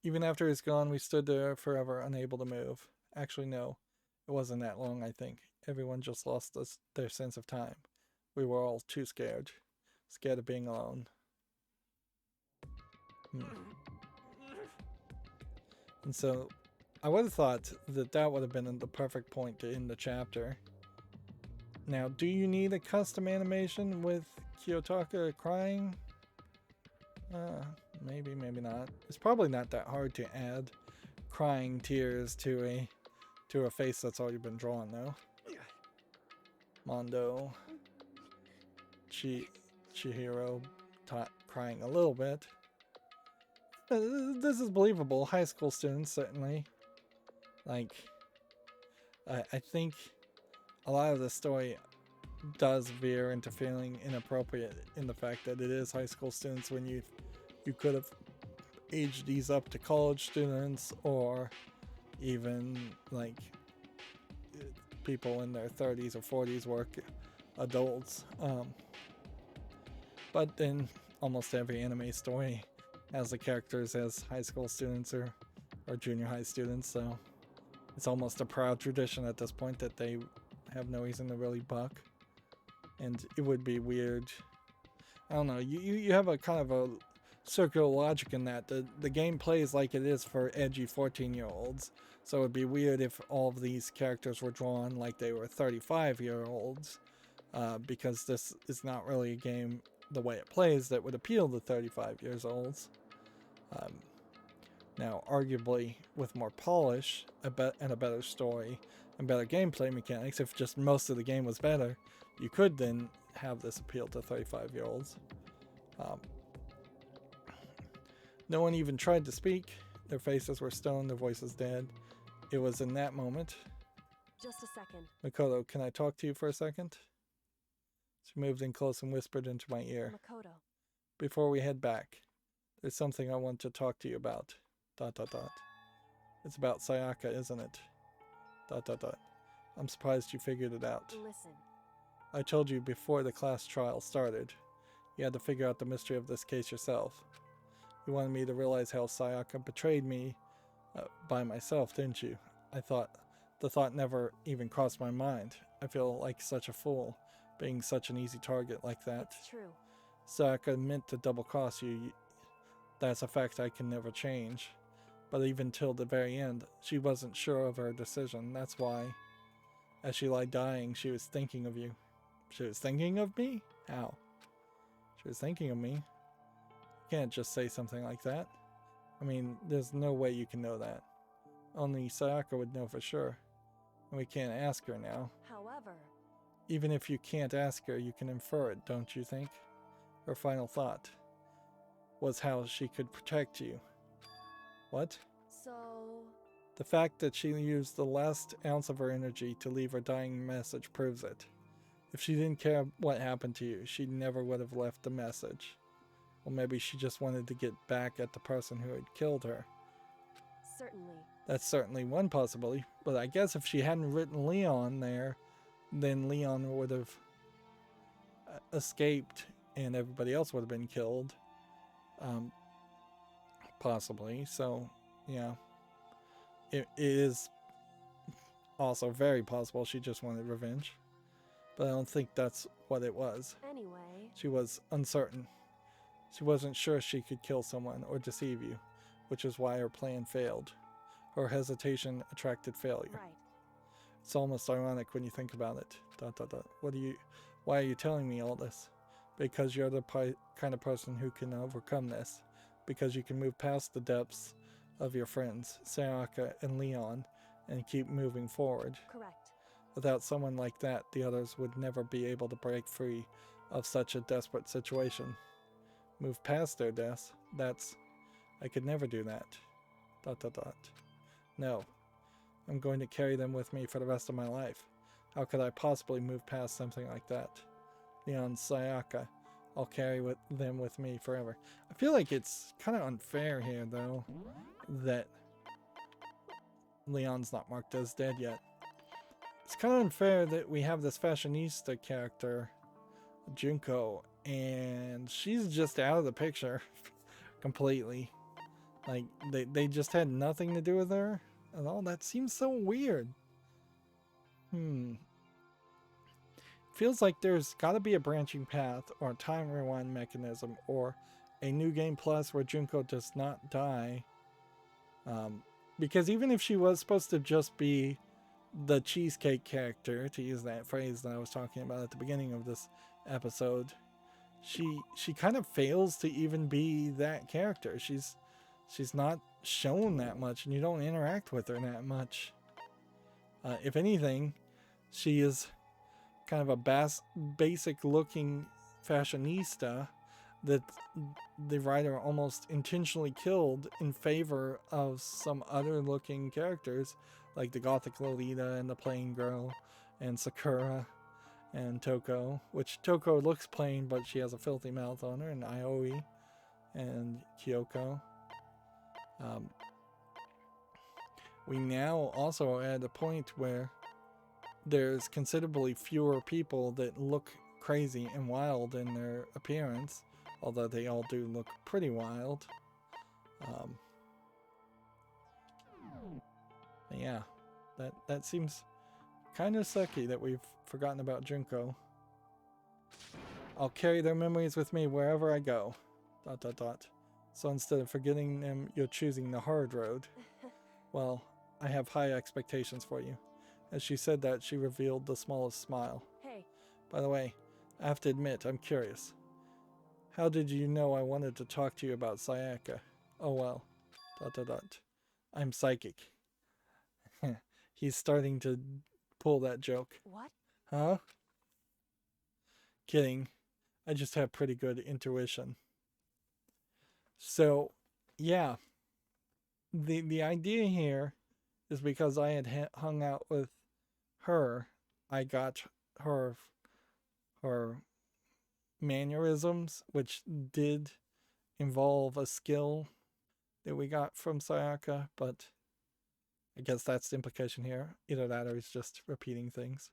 Even after he's gone, we stood there forever, unable to move. Actually, no. It wasn't that long, I think. Everyone just lost their sense of time. We were all too scared. Scared of being alone. And so, I would have thought that would have been the perfect point to end the chapter. Now, do you need a custom animation with Kiyotaka crying? Maybe, maybe not. It's probably not that hard to add crying tears to a face that's already been drawn, though. Mondo, Chihiro, crying a little bit. This is believable. High school students, certainly. Like, I think a lot of the story does veer into feeling inappropriate in the fact that it is high school students when you could have aged these up to college students or even like people in their 30s or 40s work adults. But then almost every anime story has the characters as high school students or junior high students, so it's almost a proud tradition at this point that they have no reason to really buck. And it would be weird. I don't know, you have a kind of a circular logic in that. The game plays like it is for edgy 14-year-olds. So it'd be weird if all of these characters were drawn like they were 35-year-olds. Because this is not really a game, the way it plays, that would appeal to 35-years-olds. Now, arguably, with more polish and a better story and better gameplay mechanics, if just most of the game was better, you could then have this appeal to 35-year-olds. No one even tried to speak. Their faces were stone, their voices dead. It was in that moment. just a second. Makoto, can I talk to you for a second? She moved in close and whispered into my ear. Makoto. Before we head back, there's something I want to talk to you about. ... It's about Sayaka, isn't it? ... I'm surprised you figured it out. Listen. I told you before the class trial started. You had to figure out the mystery of this case yourself. You wanted me to realize how Sayaka betrayed me by myself, didn't you? The thought never even crossed my mind. I feel like such a fool, being such an easy target like that. It's true. Sayaka meant to double-cross you. That's a fact I can never change. But even till the very end, she wasn't sure of her decision. That's why, as she lay dying, she was thinking of you. She was thinking of me? How? She was thinking of me. You can't just say something like that. I mean, there's no way you can know that. Only Sayaka would know for sure. And we can't ask her now. However... Even if you can't ask her, you can infer it, don't you think? Her final thought was how she could protect you. What? So... The fact that she used the last ounce of her energy to leave her dying message proves it. If she didn't care what happened to you, she never would have left the message. Well, maybe she just wanted to get back at the person who had killed her. Certainly. That's certainly one possibility, but I guess if she hadn't written Leon there, then Leon would have escaped and everybody else would have been killed. Possibly. So, yeah. It is also very possible she just wanted revenge. But I don't think that's what it was. Anyway. She was uncertain. She wasn't sure she could kill someone or deceive you, which is why her plan failed. Her hesitation attracted failure. Right. It's almost ironic when you think about it. ... Why are you telling me all this? Because you're the kind of person who can overcome this. Because you can move past the depths of your friends, Sayaka and Leon, and keep moving forward. Correct. Without someone like that, the others would never be able to break free of such a desperate situation. Move past their deaths. I could never do that. ... No. I'm going to carry them with me for the rest of my life. How could I possibly move past something like that? Leon, Sayaka, I'll carry them with me forever. I feel like it's kind of unfair here, though, that Leon's not marked as dead yet. It's kind of unfair that we have this fashionista character, Junko, and she's just out of the picture completely. Like, they just had nothing to do with her at all. That seems so weird. Feels like there's got to be a branching path or a time rewind mechanism or a new game plus where Junko does not die. Because even if she was supposed to just be the cheesecake character, to use that phrase that I was talking about at the beginning of this episode, she kind of fails to even be that character. She's not shown that much, and you don't interact with her that much. If anything, she is kind of a basic looking fashionista that the writer almost intentionally killed in favor of some other looking characters like the gothic Lolita and the plain girl and Sakura and Toko, which Toko looks plain but she has a filthy mouth on her, and Ioi and Kyoko. We now also are at a point where there's considerably fewer people that look crazy and wild in their appearance, although they all do look pretty wild. Yeah, that seems kind of sucky that we've forgotten about Junko. I'll carry their memories with me wherever I go. ... So instead of forgetting them, you're choosing the hard road. Well, I have high expectations for you. As she said that, she revealed the smallest smile. Hey. By the way, I have to admit, I'm curious. How did you know I wanted to talk to you about Sayaka? Oh well. ... I'm psychic. He's starting to pull that joke. What? Huh? Kidding. I just have pretty good intuition. So, yeah. The idea here is because I had hung out with her, I got her mannerisms, which did involve a skill that we got from Sayaka, but I guess that's the implication here. Either that or he's just repeating things.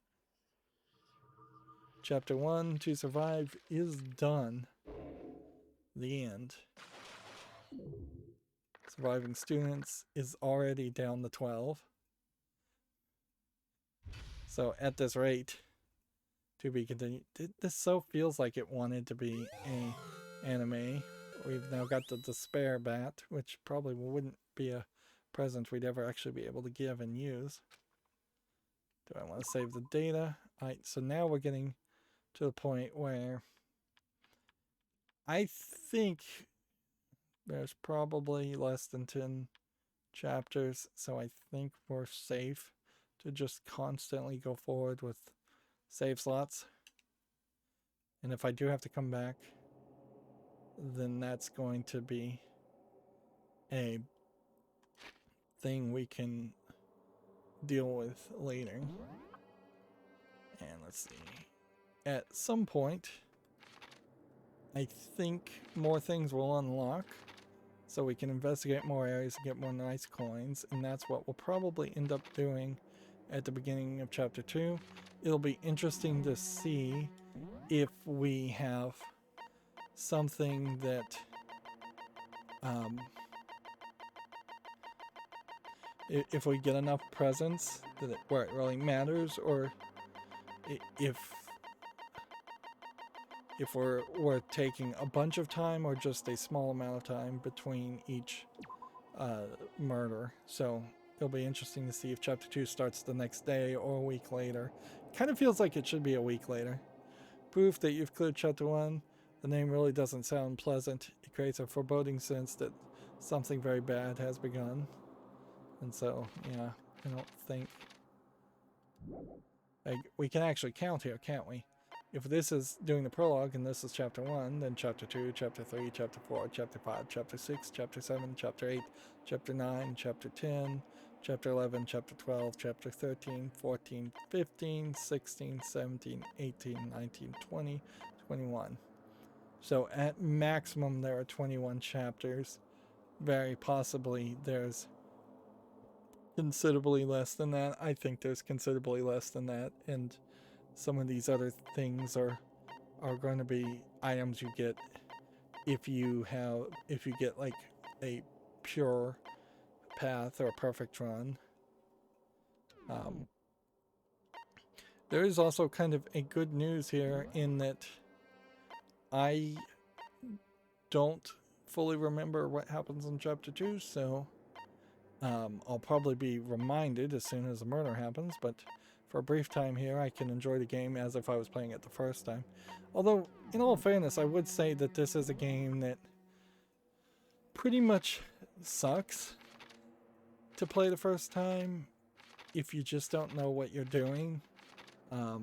Chapter 1, To Survive, is done. The end. Surviving students is already down to 12. So at this rate, to be continued. This so feels like it wanted to be a anime. We've now got the Despair Bat, which probably wouldn't be a present we'd ever actually be able to give and use. Do I want to save the data? Alright, so now we're getting to the point where I think there's probably less than 10 chapters, so I think we're safe to just constantly go forward with save slots. And if I do have to come back, then that's going to be a thing we can deal with later. And let's see. At some point, I think more things will unlock, so we can investigate more areas and get more nice coins, and that's what we'll probably end up doing at the beginning of chapter 2. It'll be interesting to see if we have something that if we get enough presence where it really matters, or if we're taking a bunch of time or just a small amount of time between each murder. So it'll be interesting to see if chapter 2 starts the next day or a week later. Kind of feels like it should be a week later. Proof that you've cleared chapter 1. The name really doesn't sound pleasant. It creates a foreboding sense that something very bad has begun. And so, yeah, I don't think... Like, we can actually count here, can't we? If this is doing the prologue and this is chapter 1, then chapter 2, chapter 3, chapter 4, chapter 5, chapter 6, chapter 7, chapter 8, chapter 9, chapter 10, chapter 11, chapter 12, chapter 13, 14, 15, 16, 17, 18, 19, 20, 21. So at maximum there are 21 chapters. Very possibly there's considerably less than that. I think there's considerably less than that, and some of these other things are going to be items you get if you get like a pure path or a perfect run. There is also kind of a good news here in that I don't fully remember what happens in chapter 2, so I'll probably be reminded as soon as the murder happens, but for a brief time here I can enjoy the game as if I was playing it the first time. Although, in all fairness, I would say that this is a game that pretty much sucks to play the first time if you just don't know what you're doing. What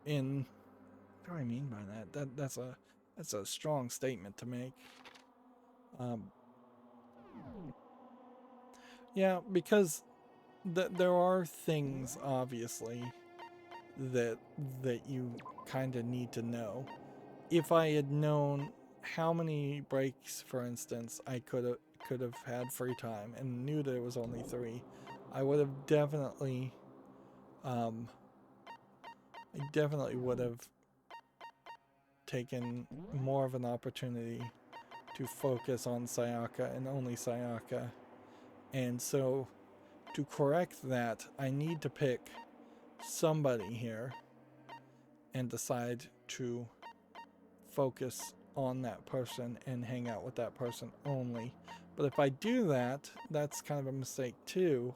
do I mean by that? That's a strong statement to make. Yeah, because there are things, obviously, that you kind of need to know. If I had known how many breaks, for instance, I could have had free time and knew that it was only 3, I would have definitely would have taken more of an opportunity to focus on Sayaka and only Sayaka. And so to correct that, I need to pick somebody here and decide to focus on that person and hang out with that person only. But if I do that, that's kind of a mistake too.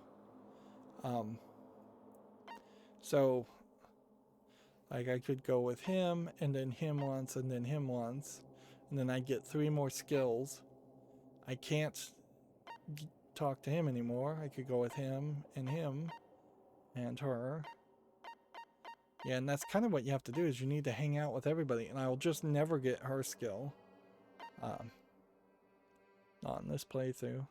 So like I could go with him and then him once and then him once, and then I get 3 more skills. I can't talk to him anymore. I could go with him and her. Yeah, and that's kind of what you have to do, is you need to hang out with everybody, and I will just never get her skill. Not in this playthrough.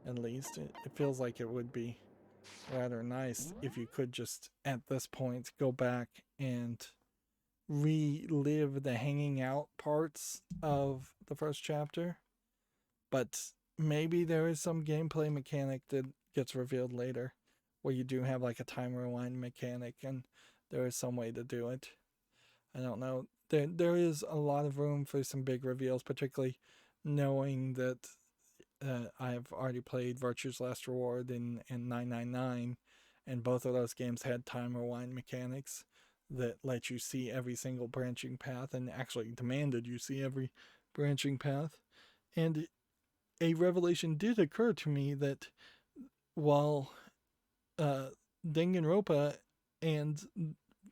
At least. It feels like it would be rather nice if you could just, at this point, go back and relive the hanging out parts of the first chapter. But maybe there is some gameplay mechanic that gets revealed later, where you do have like a time rewind mechanic, and there is some way to do it. I don't know. There is a lot of room for some big reveals, particularly knowing that I've already played Virtue's Last Reward and 999, and both of those games had time rewind mechanics that let you see every single branching path and actually demanded you see every branching path. And a revelation did occur to me that while Danganronpa and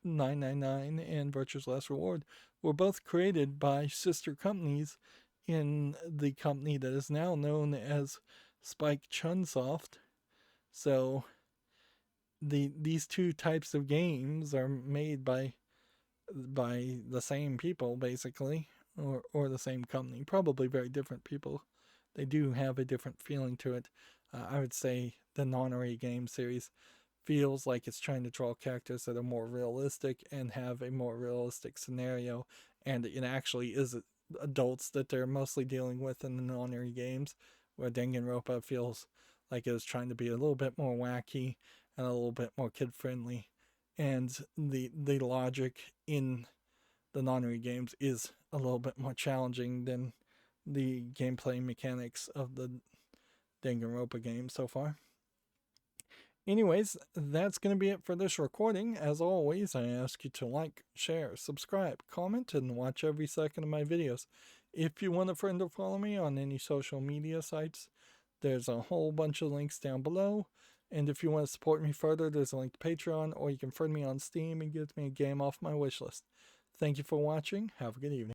999 and Virtue's Last Reward were both created by sister companies in the company that is now known as Spike Chunsoft. So these two types of games are made by the same people, basically, or the same company. Probably very different people. They do have a different feeling to it. I would say the Nonary game series feels like it's trying to draw characters that are more realistic and have a more realistic scenario, and it actually is adults that they're mostly dealing with in the Nonary games, where Danganronpa feels like it was trying to be a little bit more wacky and a little bit more kid-friendly. And the logic in the Nonary games is a little bit more challenging than the gameplay mechanics of the Danganronpa game so far. Anyways, that's going to be it for this recording. As always, I ask you to like, share, subscribe, comment, and watch every second of my videos. If you want a friend to follow me on any social media sites, there's a whole bunch of links down below. And if you want to support me further, there's a link to Patreon, or you can friend me on Steam and get me a game off my wishlist. Thank you for watching. Have a good evening.